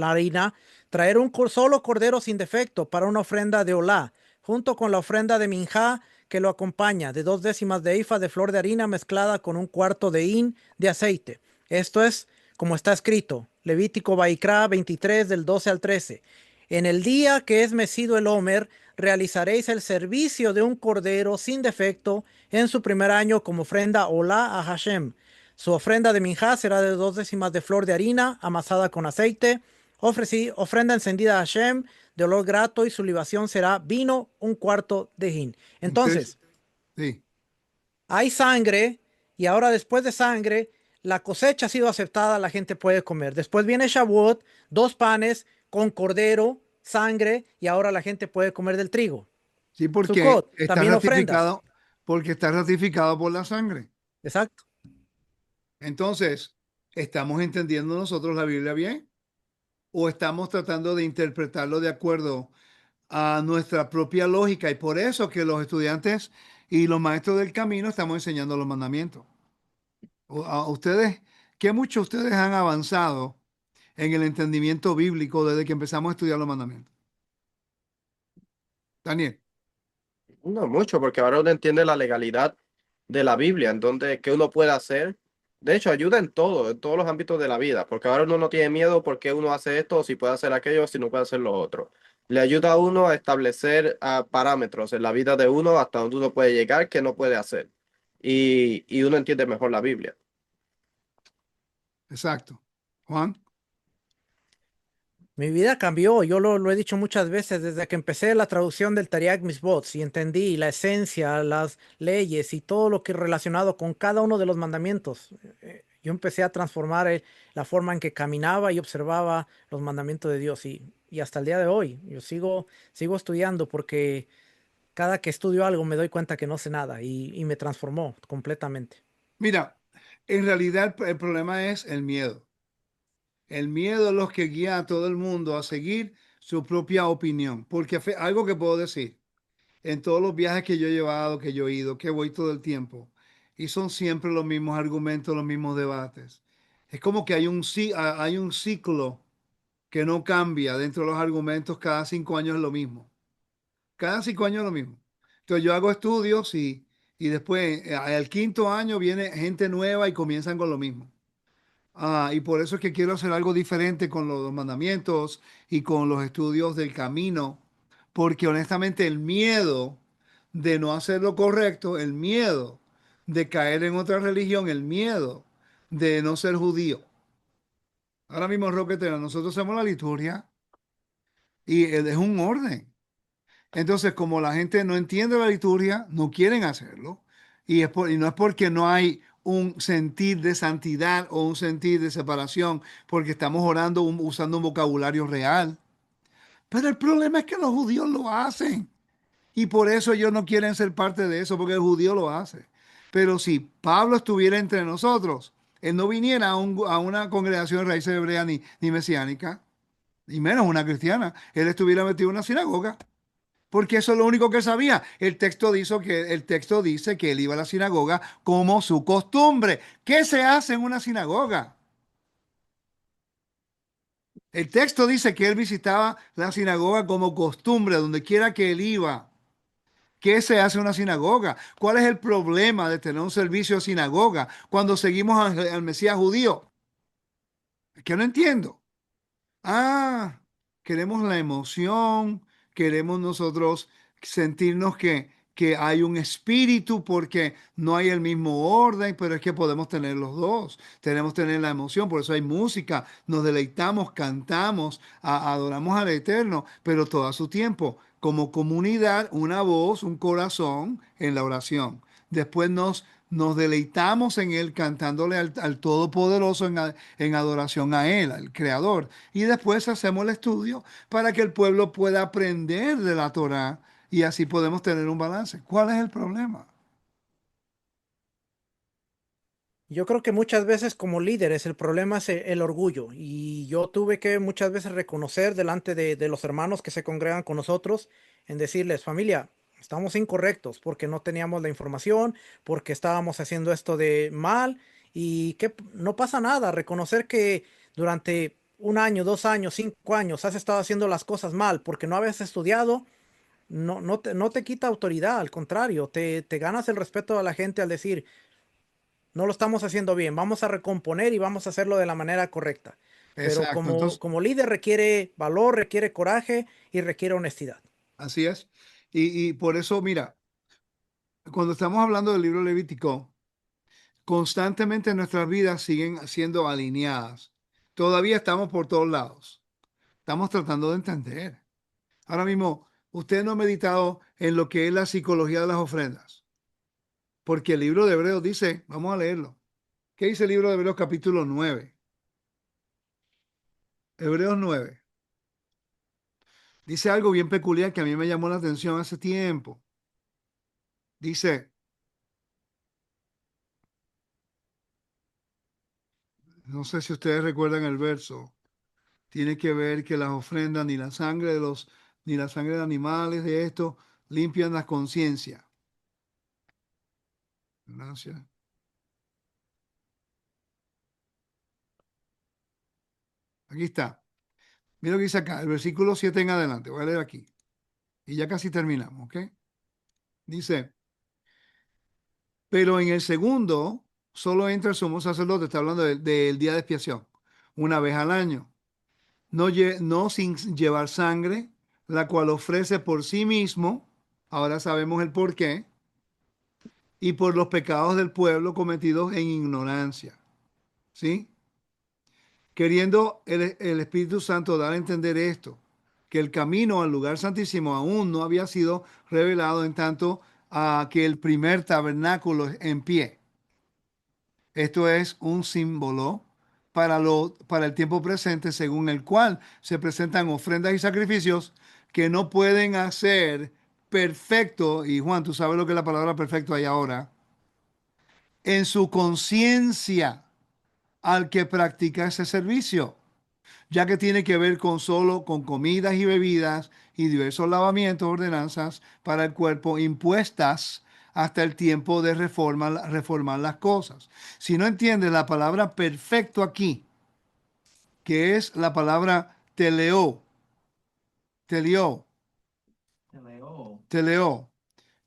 harina, traer un solo cordero sin defecto para una ofrenda de olá junto con la ofrenda de minjá que lo acompaña, de 2/10 de efa de flor de harina mezclada con un cuarto de hin de aceite. Esto es como está escrito, Levítico Baikra 23 del 12 al 13. En el día que es mecido el Homer, realizaréis el servicio de un cordero sin defecto en su primer año como ofrenda olá a Hashem. Su ofrenda de minjá será de 2/10 de flor de harina amasada con aceite. Ofrenda encendida a Hashem de olor grato y su libación será vino un cuarto de hin. Entonces, Entonces, sí, hay sangre y ahora después de sangre, la cosecha ha sido aceptada, la gente puede comer. Después viene Shavuot, 2 panes con cordero, sangre y ahora la gente puede comer del trigo. sí, Sukkot, también ofrendas. porque está ratificado por la sangre. Exacto. Entonces, ¿estamos entendiendo nosotros la Biblia bien? ¿O estamos tratando de interpretarlo de acuerdo a nuestra propia lógica? Y por eso que los estudiantes y los maestros del camino estamos enseñando los mandamientos. A ustedes, ¿qué mucho ustedes han avanzado en el entendimiento bíblico desde que empezamos a estudiar los mandamientos? Daniel, No mucho, porque ahora uno entiende la legalidad de la Biblia, en donde qué uno puede hacer. De hecho, ayuda en todos los ámbitos de la vida, porque ahora uno no tiene miedo porque uno hace esto, o si puede hacer aquello, o si no puede hacer lo otro. Le ayuda a uno a establecer parámetros en la vida de uno hasta donde uno puede llegar, que no puede hacer. Y uno entiende mejor la Biblia. exacto. Juan, Mi vida cambió, yo lo he dicho muchas veces desde que empecé la traducción del Tariag Mitzvot y entendí la esencia, las leyes y todo lo que es relacionado con cada uno de los mandamientos. Yo empecé a transformar la forma en que caminaba y observaba los mandamientos de Dios y hasta el día de hoy yo sigo estudiando porque cada que estudio algo me doy cuenta que no sé nada y me transformó completamente. mira, en realidad el problema es el miedo. El miedo es lo que guía a todo el mundo a seguir su propia opinión. Porque algo que puedo decir, en todos los viajes que yo he llevado, que yo he ido, que voy todo el tiempo, y son siempre los mismos argumentos, los mismos debates. Es como que hay un ciclo que no cambia dentro de los argumentos, cada 5 años es lo mismo. Cada 5 años es lo mismo. Entonces yo hago estudios y después al quinto año viene gente nueva y comienzan con lo mismo. Y por eso es que quiero hacer algo diferente con los mandamientos y con los estudios del camino, porque honestamente el miedo de no hacer lo correcto, el miedo de caer en otra religión, el miedo de no ser judío. Ahora mismo, Roquetera, nosotros hacemos la liturgia y es un orden. Entonces, como la gente no entiende la liturgia, no quieren hacerlo. Y no es porque no hay un sentir de santidad o un sentir de separación, porque estamos orando usando un vocabulario real. Pero el problema es que los judíos lo hacen. Y por eso ellos no quieren ser parte de eso, porque el judío lo hace. Pero si Pablo estuviera entre nosotros, él no viniera a una congregación de raíces hebreas ni mesiánica, ni menos una cristiana. Él estuviera metido en una sinagoga. Porque eso es lo único que sabía. El texto dice que él iba a la sinagoga como su costumbre. ¿Qué se hace en una sinagoga? El texto dice que él visitaba la sinagoga como costumbre, donde quiera que él iba. ¿Qué se hace en una sinagoga? ¿Cuál es el problema de tener un servicio de sinagoga cuando seguimos al Mesías judío? Es que no entiendo. Ah, queremos la emoción, queremos nosotros sentirnos que hay un espíritu porque no hay el mismo orden, pero es que podemos tener los dos. Tenemos que tener la emoción, por eso hay música, nos deleitamos, cantamos, adoramos al Eterno, pero todo a su tiempo, como comunidad, una voz, un corazón en la oración. Después nos nos deleitamos en Él cantándole al Todopoderoso en adoración a Él, al Creador. Y después hacemos el estudio para que el pueblo pueda aprender de la Torá y así podemos tener un balance. ¿Cuál es el problema? Yo creo que muchas veces como líderes el problema es el orgullo y yo tuve que muchas veces reconocer delante de los hermanos que se congregan con nosotros en decirles, familia, estamos incorrectos porque no teníamos la información, porque estábamos haciendo esto de mal y que no pasa nada, reconocer que durante un año, 2 años, 5 años has estado haciendo las cosas mal porque no habías estudiado, no te quita autoridad, al contrario, te ganas el respeto de la gente al decir, no lo estamos haciendo bien, vamos a recomponer y vamos a hacerlo de la manera correcta. Pero Exacto. como, Entonces, como líder requiere valor, requiere coraje y requiere honestidad. así es. Y por eso, mira, cuando estamos hablando del libro Levítico, constantemente nuestras vidas siguen siendo alineadas. Todavía estamos por todos lados. Estamos tratando de entender. Ahora mismo, usted no ha meditado en lo que es la psicología de las ofrendas, porque el libro de Hebreos dice, vamos a leerlo. ¿Qué dice el libro de Hebreos capítulo 9? Hebreos 9. Dice algo bien peculiar que a mí me llamó la atención hace tiempo. Dice, no sé si ustedes recuerdan el verso, tiene que ver que las ofrendas ni la sangre de ni la sangre de animales de esto limpian la conciencia. Gracias. Aquí está. Mira lo que dice acá, el versículo 7 en adelante. Voy a leer aquí. Y ya casi terminamos, ¿ok? Dice, pero en el segundo solo entra el sumo sacerdote, está hablando del día de expiación, una vez al año, no sin llevar sangre, la cual ofrece por sí mismo, ahora sabemos el por qué, y por los pecados del pueblo cometidos en ignorancia, ¿sí? Queriendo el Espíritu Santo dar a entender esto, que el camino al lugar santísimo aún no había sido revelado en tanto a que el primer tabernáculo en pie. Esto es un símbolo para el tiempo presente, según el cual se presentan ofrendas y sacrificios que no pueden hacer perfecto, y Juan, tú sabes lo que es la palabra perfecto hay ahora, en su conciencia al que practica ese servicio, ya que tiene que ver con solo con comidas y bebidas y diversos lavamientos, ordenanzas para el cuerpo impuestas hasta el tiempo de reformar las cosas. Si no entiendes la palabra perfecto aquí, que es la palabra teleó, teleó,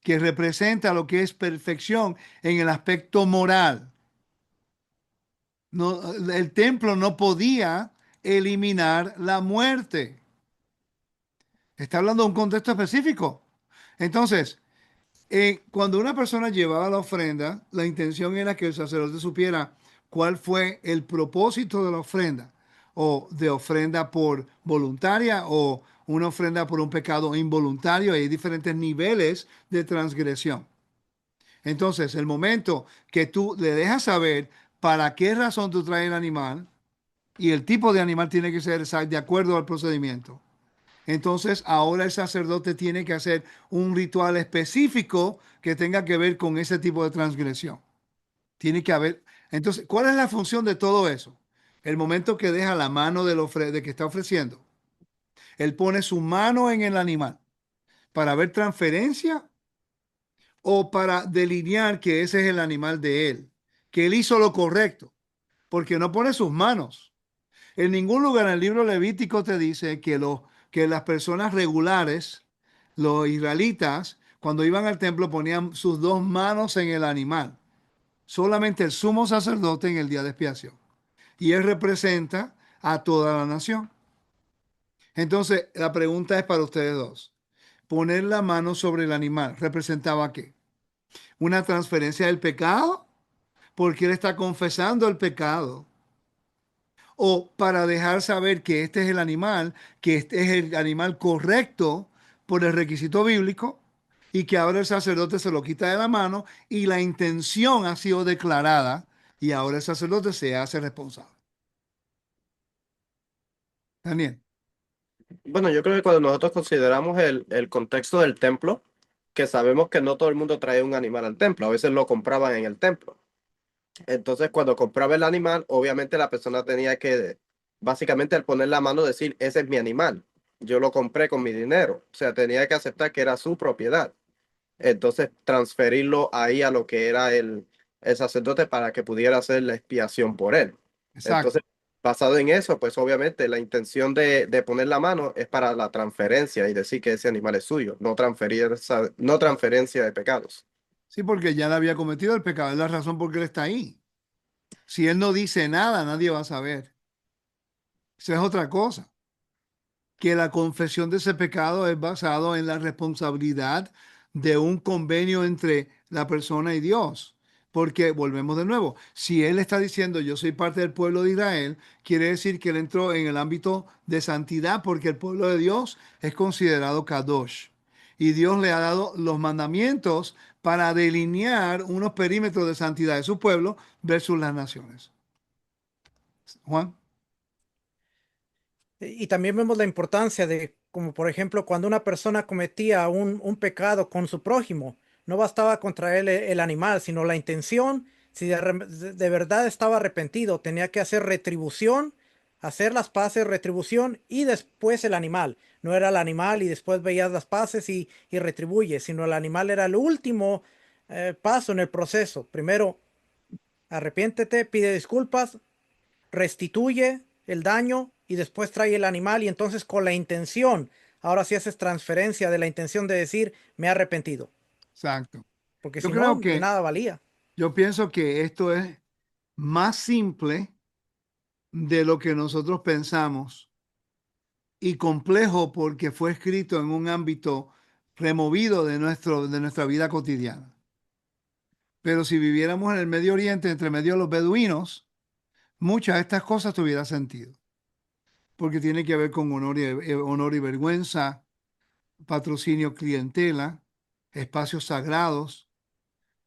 que representa lo que es perfección en el aspecto moral. No, el templo no podía eliminar la muerte. Está hablando de un contexto específico. Entonces, cuando una persona llevaba la ofrenda, la intención era que el sacerdote supiera cuál fue el propósito de la ofrenda, o de ofrenda por voluntaria o una ofrenda por un pecado involuntario. Hay diferentes niveles de transgresión. Entonces, el momento que tú le dejas saber para qué razón tú traes el animal, y el tipo de animal tiene que ser de acuerdo al procedimiento. Entonces, ahora el sacerdote tiene que hacer un ritual específico que tenga que ver con ese tipo de transgresión. Tiene que haber. Entonces, ¿cuál es la función de todo eso? El momento que deja la mano de que está ofreciendo, él pone su mano en el animal para ver transferencia o para delinear que ese es el animal de él, que él hizo lo correcto, porque no pone sus manos. En ningún lugar en el libro Levítico te dice que las personas regulares, los israelitas, cuando iban al templo ponían sus dos manos en el animal. Solamente el sumo sacerdote en el día de expiación. Y él representa a toda la nación. Entonces, la pregunta es para ustedes dos. Poner la mano sobre el animal, ¿representaba qué? ¿Una transferencia del pecado? Porque él está confesando el pecado, o para dejar saber que este es el animal, que este es el animal correcto por el requisito bíblico. y que ahora el sacerdote se lo quita de la mano y la intención ha sido declarada y ahora el sacerdote se hace responsable. Daniel. Bueno, yo creo que cuando nosotros consideramos el contexto del templo, que sabemos que no todo el mundo trae un animal al templo, a veces lo compraban en el templo. Entonces, cuando compraba el animal, obviamente la persona tenía que, básicamente al poner la mano, decir, ese es mi animal, yo lo compré con mi dinero. O sea, tenía que aceptar que era su propiedad. Entonces, transferirlo ahí a lo que era el sacerdote para que pudiera hacer la expiación por él. Exacto. Entonces, basado en eso, pues obviamente la intención de poner la mano es para la transferencia y decir que ese animal es suyo, no transferencia de pecados. Sí, porque ya le había cometido el pecado. Es la razón por qué él está ahí. Si él no dice nada, nadie va a saber. Eso es otra cosa. Que la confesión de ese pecado es basado en la responsabilidad de un convenio entre la persona y Dios. Porque volvemos de nuevo, si él está diciendo yo soy parte del pueblo de Israel, quiere decir que él entró en el ámbito de santidad porque el pueblo de Dios es considerado Kadosh. Y Dios le ha dado los mandamientos para delinear unos perímetros de santidad de su pueblo versus las naciones. Juan. Y también vemos la importancia de, como por ejemplo, cuando una persona cometía un pecado con su prójimo, no bastaba contra él el animal, sino la intención. Si de verdad estaba arrepentido, tenía que hacer retribución, hacer las paces, retribución y después el animal. No era el animal y después veías las paces y retribuye, sino el animal era el último paso en el proceso. Primero, arrepiéntete, pide disculpas, restituye el daño y después trae el animal y entonces con la intención, ahora sí haces transferencia de la intención de decir me he arrepentido, Exacto. porque Yo si no, creo de que nada valía. Yo pienso que esto es más simple de lo que nosotros pensamos y complejo porque fue escrito en un ámbito removido de nuestra vida cotidiana. Pero si viviéramos en el Medio Oriente, entre medio de los beduinos, muchas de estas cosas tuvieran sentido, porque tiene que ver con honor y vergüenza, patrocinio, clientela, espacios sagrados,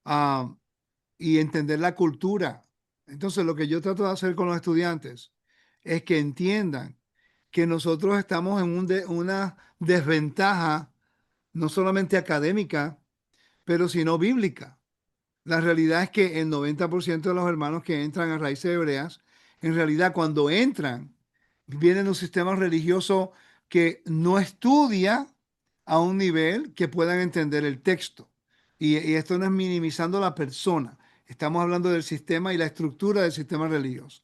ah, y entender la cultura. Entonces, lo que yo trato de hacer con los estudiantes es que entiendan que nosotros estamos en una desventaja, no solamente académica, pero sino bíblica. La realidad es que el 90% de los hermanos que entran a raíces hebreas, en realidad cuando entran, vienen de un sistema religioso que no estudia a un nivel que puedan entender el texto. Y esto no es minimizando a la persona. Estamos hablando del sistema y la estructura del sistema religioso.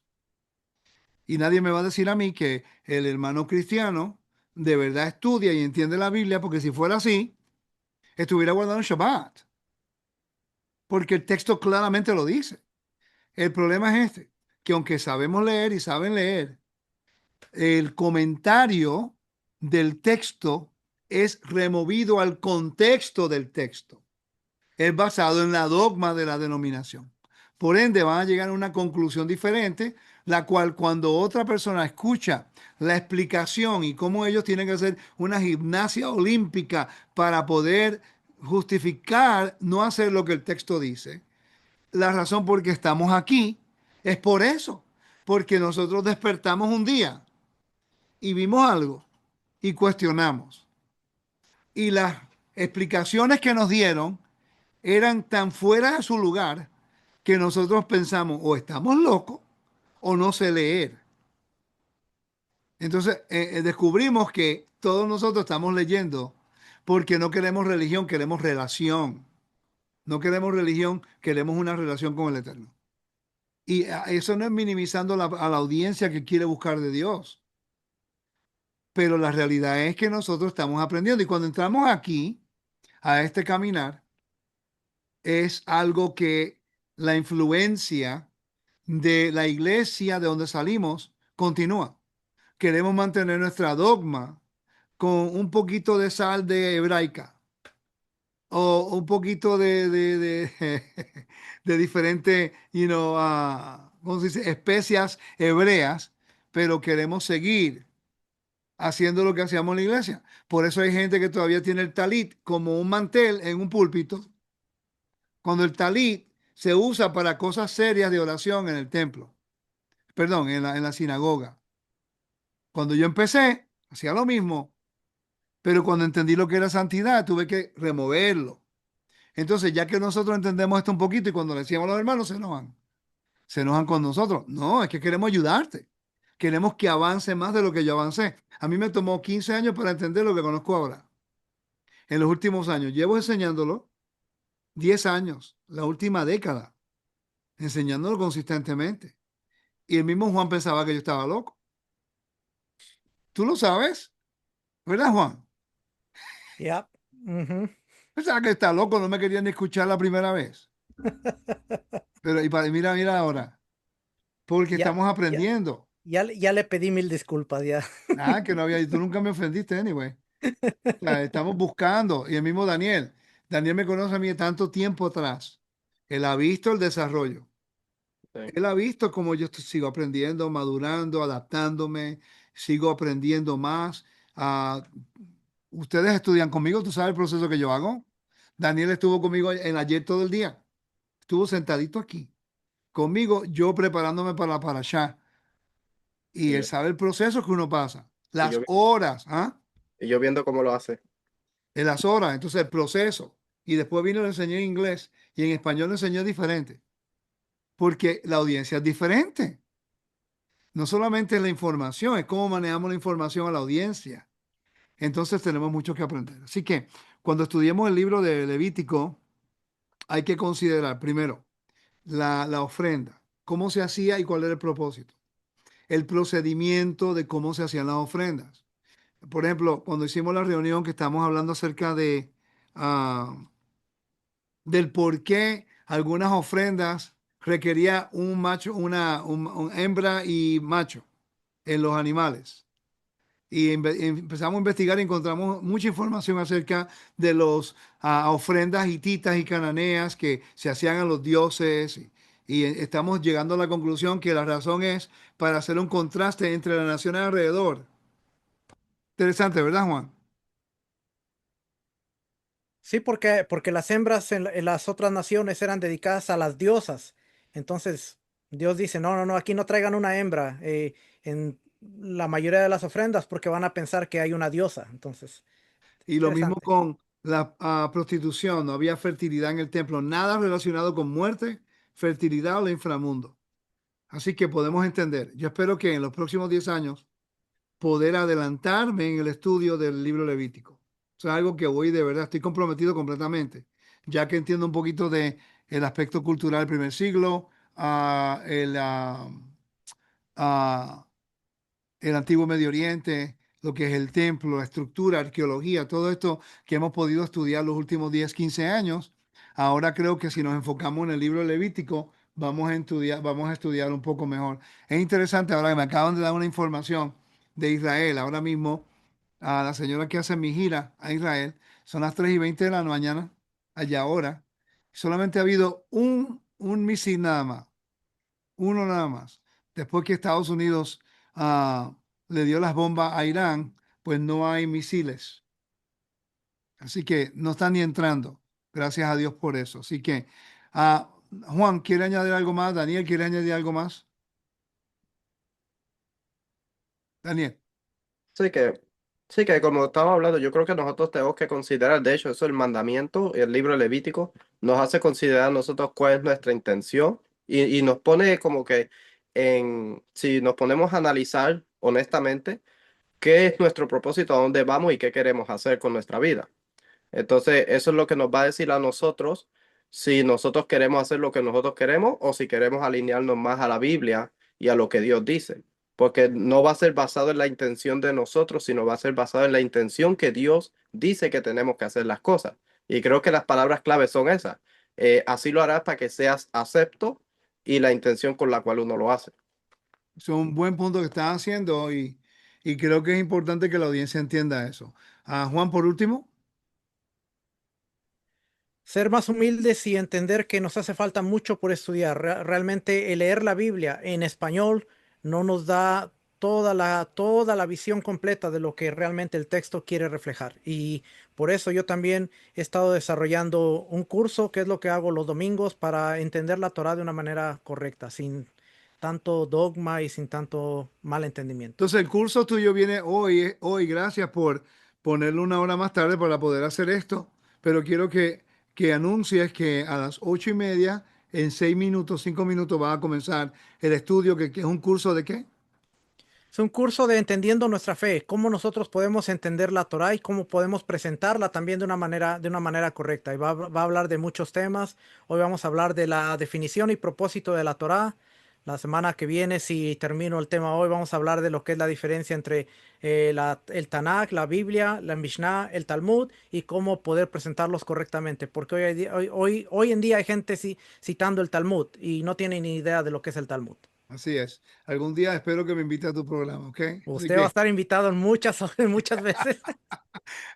Y nadie me va a decir a mí que el hermano cristiano de verdad estudia y entiende la Biblia, porque si fuera así, estuviera guardando Shabbat, porque el texto claramente lo dice. El problema es este, que aunque sabemos leer y saben leer, el comentario del texto es removido al contexto del texto. Es basado en la dogma de la denominación. Por ende, van a llegar a una conclusión diferente, la cual cuando otra persona escucha la explicación y cómo ellos tienen que hacer una gimnasia olímpica para poder justificar no hacer lo que el texto dice, la razón por qué estamos aquí es por eso, porque nosotros despertamos un día y vimos algo y cuestionamos. Y las explicaciones que nos dieron eran tan fuera de su lugar que nosotros pensamos o estamos locos o no sé leer. Entonces descubrimos que todos nosotros estamos leyendo porque no queremos religión, queremos relación. No queremos religión, queremos una relación con el Eterno. Y eso no es minimizando a la audiencia que quiere buscar de Dios, pero la realidad es que nosotros estamos aprendiendo y cuando entramos aquí, a este caminar, es algo que la influencia de la iglesia de donde salimos continúa. Queremos mantener nuestra dogma con un poquito de sal de hebraica o un poquito de diferentes, ¿cómo se dice? Especias hebreas, pero queremos seguir haciendo lo que hacíamos en la iglesia. Por eso hay gente que todavía tiene el talit como un mantel en un púlpito, cuando el talit se usa para cosas serias de oración en el templo, perdón, en la sinagoga. Cuando yo empecé, hacía lo mismo, pero cuando entendí lo que era santidad, tuve que removerlo. Entonces, ya que nosotros entendemos esto un poquito y cuando le decíamos a los hermanos, se enojan con nosotros. No, es que queremos ayudarte. Queremos que avance más de lo que yo avancé. A mí me tomó 15 años para entender lo que conozco ahora. En los últimos años, llevo enseñándolo 10 años, la última década, enseñándolo consistentemente. Y el mismo Juan pensaba que yo estaba loco. ¿Tú lo sabes? ¿Verdad, Juan? Ya. Ujú. Pensaba que está loco, no me quería ni escuchar la primera vez. Pero mira, mira ahora, porque Ya, estamos ya, aprendiendo. ya le pedí mil disculpas, ya. Ah, que no había, tú nunca me ofendiste, anyway. O sea, estamos buscando, y el mismo Daniel. Daniel me conoce a mí de tanto tiempo atrás. Él ha visto el desarrollo. Sí. Él ha visto cómo yo sigo aprendiendo, madurando, adaptándome, sigo aprendiendo más. Ah, ustedes estudian conmigo, tú sabes el proceso que yo hago. Daniel estuvo conmigo en ayer todo el día. Estuvo sentadito aquí, conmigo, yo preparándome para allá. Y Y él yo, sabe el proceso que uno pasa. y Las yo, horas, ¿ah? y yo viendo cómo lo hace. En las horas, entonces el proceso. Y después vino y le enseñé en inglés y en español le enseñé diferente, porque la audiencia es diferente. No solamente es la información, es cómo manejamos la información a la audiencia. Entonces tenemos mucho que aprender. Así que cuando estudiemos el libro de Levítico, hay que considerar primero la ofrenda, cómo se hacía y cuál era el propósito, el procedimiento de cómo se hacían las ofrendas. Por ejemplo, cuando hicimos la reunión que estamos hablando acerca de ah, del por qué algunas ofrendas requería un macho, un hembra y macho en los animales. Y empezamos a investigar y encontramos mucha información acerca de los ofrendas hititas y cananeas que se hacían a los dioses. Y estamos llegando a la conclusión que la razón es para hacer un contraste entre las naciones alrededor. Interesante, ¿verdad, Juan? Sí, porque las hembras en las otras naciones eran dedicadas a las diosas. Entonces, Dios dice, no, no, no, aquí no traigan una hembra en la mayoría de las ofrendas porque van a pensar que hay una diosa. Entonces, Y lo mismo interesante. con la prostitución, no había fertilidad en el templo, nada relacionado con muerte, fertilidad o el inframundo. Así que podemos entender. Yo espero que en los próximos 10 años poder adelantarme en el estudio del libro Levítico. O sea, algo que hoy de verdad estoy comprometido completamente, ya que entiendo un poquito de el aspecto cultural del primer siglo, ah, el, ah, ah, el antiguo Medio Oriente, lo que es el templo, la estructura, arqueología, todo esto que hemos podido estudiar los últimos 10 15 años. Ahora creo que si nos enfocamos en el libro Levítico, vamos a estudiar un poco mejor. Es interesante ahora que me acaban de dar una información de Israel. Ahora mismo, a la señora que hace mi gira a Israel, son las 3:20 de la mañana, allá ahora. Solamente ha habido un misil nada más, uno nada más. Después que Estados Unidos ah, le dio las bombas a Irán, pues no hay misiles. Así que no están ni entrando. Gracias a Dios por eso. Así que, Juan, ¿quiere añadir algo más? Daniel, ¿quiere añadir algo más? Daniel. Sí que, sí que como estaba hablando, yo creo que nosotros tenemos que considerar, de hecho, eso el mandamiento, el libro Levítico, nos hace considerar nosotros cuál es nuestra intención y nos pone como que si nos ponemos a analizar honestamente qué es nuestro propósito, a dónde vamos y qué queremos hacer con nuestra vida. Entonces, eso es lo que nos va a decir a nosotros si nosotros queremos hacer lo que nosotros queremos o si queremos alinearnos más a la Biblia y a lo que Dios dice. Porque no va a ser basado en la intención de nosotros, sino va a ser basado en la intención que Dios dice que tenemos que hacer las cosas. Y creo que las palabras claves son esas. Así lo harás para que seas acepto y la intención con la cual uno lo hace. Es un buen punto que estás haciendo y creo que es importante que la audiencia entienda eso. Juan, por último. Ser más humildes y entender que nos hace falta mucho por estudiar. Realmente el leer la Biblia en español no nos da toda la visión completa de lo que realmente el texto quiere reflejar. Y por eso yo también he estado desarrollando un curso, que es lo que hago los domingos, para entender la Torá de una manera correcta, sin tanto dogma y sin tanto mal entendimiento. Entonces, el curso tuyo viene hoy, hoy. Gracias por ponerlo una hora más tarde para poder hacer esto. Pero quiero que anuncies que a las 8:30, en 6 minutos, 5 minutos, va a comenzar el estudio, que es un curso de qué. Es un curso de entendiendo nuestra fe, cómo nosotros podemos entender la Torá y cómo podemos presentarla también de una manera correcta. Y va a hablar de muchos temas. Hoy vamos a hablar de la definición y propósito de la Torá. La semana que viene, si termino el tema hoy, vamos a hablar de lo que es la diferencia entre el Tanakh, la Biblia, la Mishnah, el Talmud y cómo poder presentarlos correctamente. Porque hoy en día hay gente citando el Talmud y no tiene ni idea de lo que es el Talmud. Así es. Algún día espero que me invite a tu programa, ¿ok? Así Usted va a que estar invitado en muchas veces.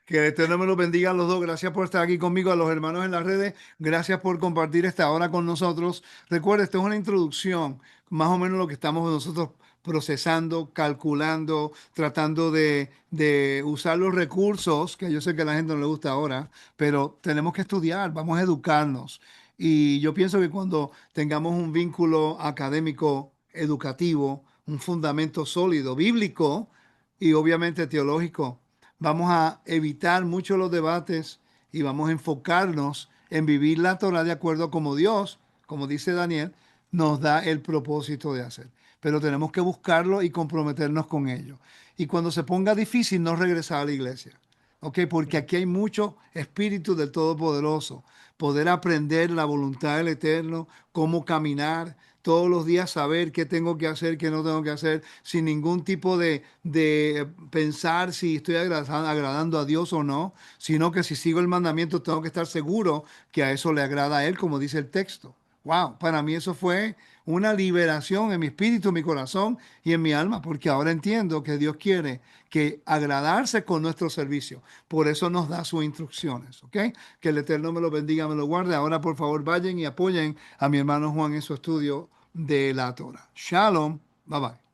que el Eterno me los bendiga a los dos. Gracias por estar aquí conmigo, a los hermanos en las redes. Gracias por compartir esta hora con nosotros. Recuerda, esto es una introducción, más o menos lo que estamos nosotros procesando, calculando, tratando de usar los recursos, que yo sé que a la gente no le gusta ahora, pero tenemos que estudiar, vamos a educarnos. Y yo pienso que cuando tengamos un vínculo académico, educativo, un fundamento sólido, bíblico y obviamente teológico, vamos a evitar mucho los debates y vamos a enfocarnos en vivir la Torah de acuerdo como Dios, como dice Daniel, nos da el propósito de hacer. Pero tenemos que buscarlo y comprometernos con ello. Y cuando se ponga difícil, no regresar a la iglesia. ¿Ok? Porque aquí hay mucho espíritu del Todopoderoso. Poder aprender la voluntad del Eterno, cómo caminar, todos los días saber qué tengo que hacer, qué no tengo que hacer, sin ningún tipo de pensar si estoy agradando a Dios o no, sino que si sigo el mandamiento tengo que estar seguro que a eso le agrada a Él, como dice el texto. Wow, para mí eso fue una liberación en mi espíritu, en mi corazón y en mi alma, porque ahora entiendo que Dios quiere que agradarse con nuestro servicio. Por eso nos da sus instrucciones, ¿ok? Que el Eterno me lo bendiga, me lo guarde. Ahora, por favor, vayan y apoyen a mi hermano Juan en su estudio de la Torah. Shalom, bye bye.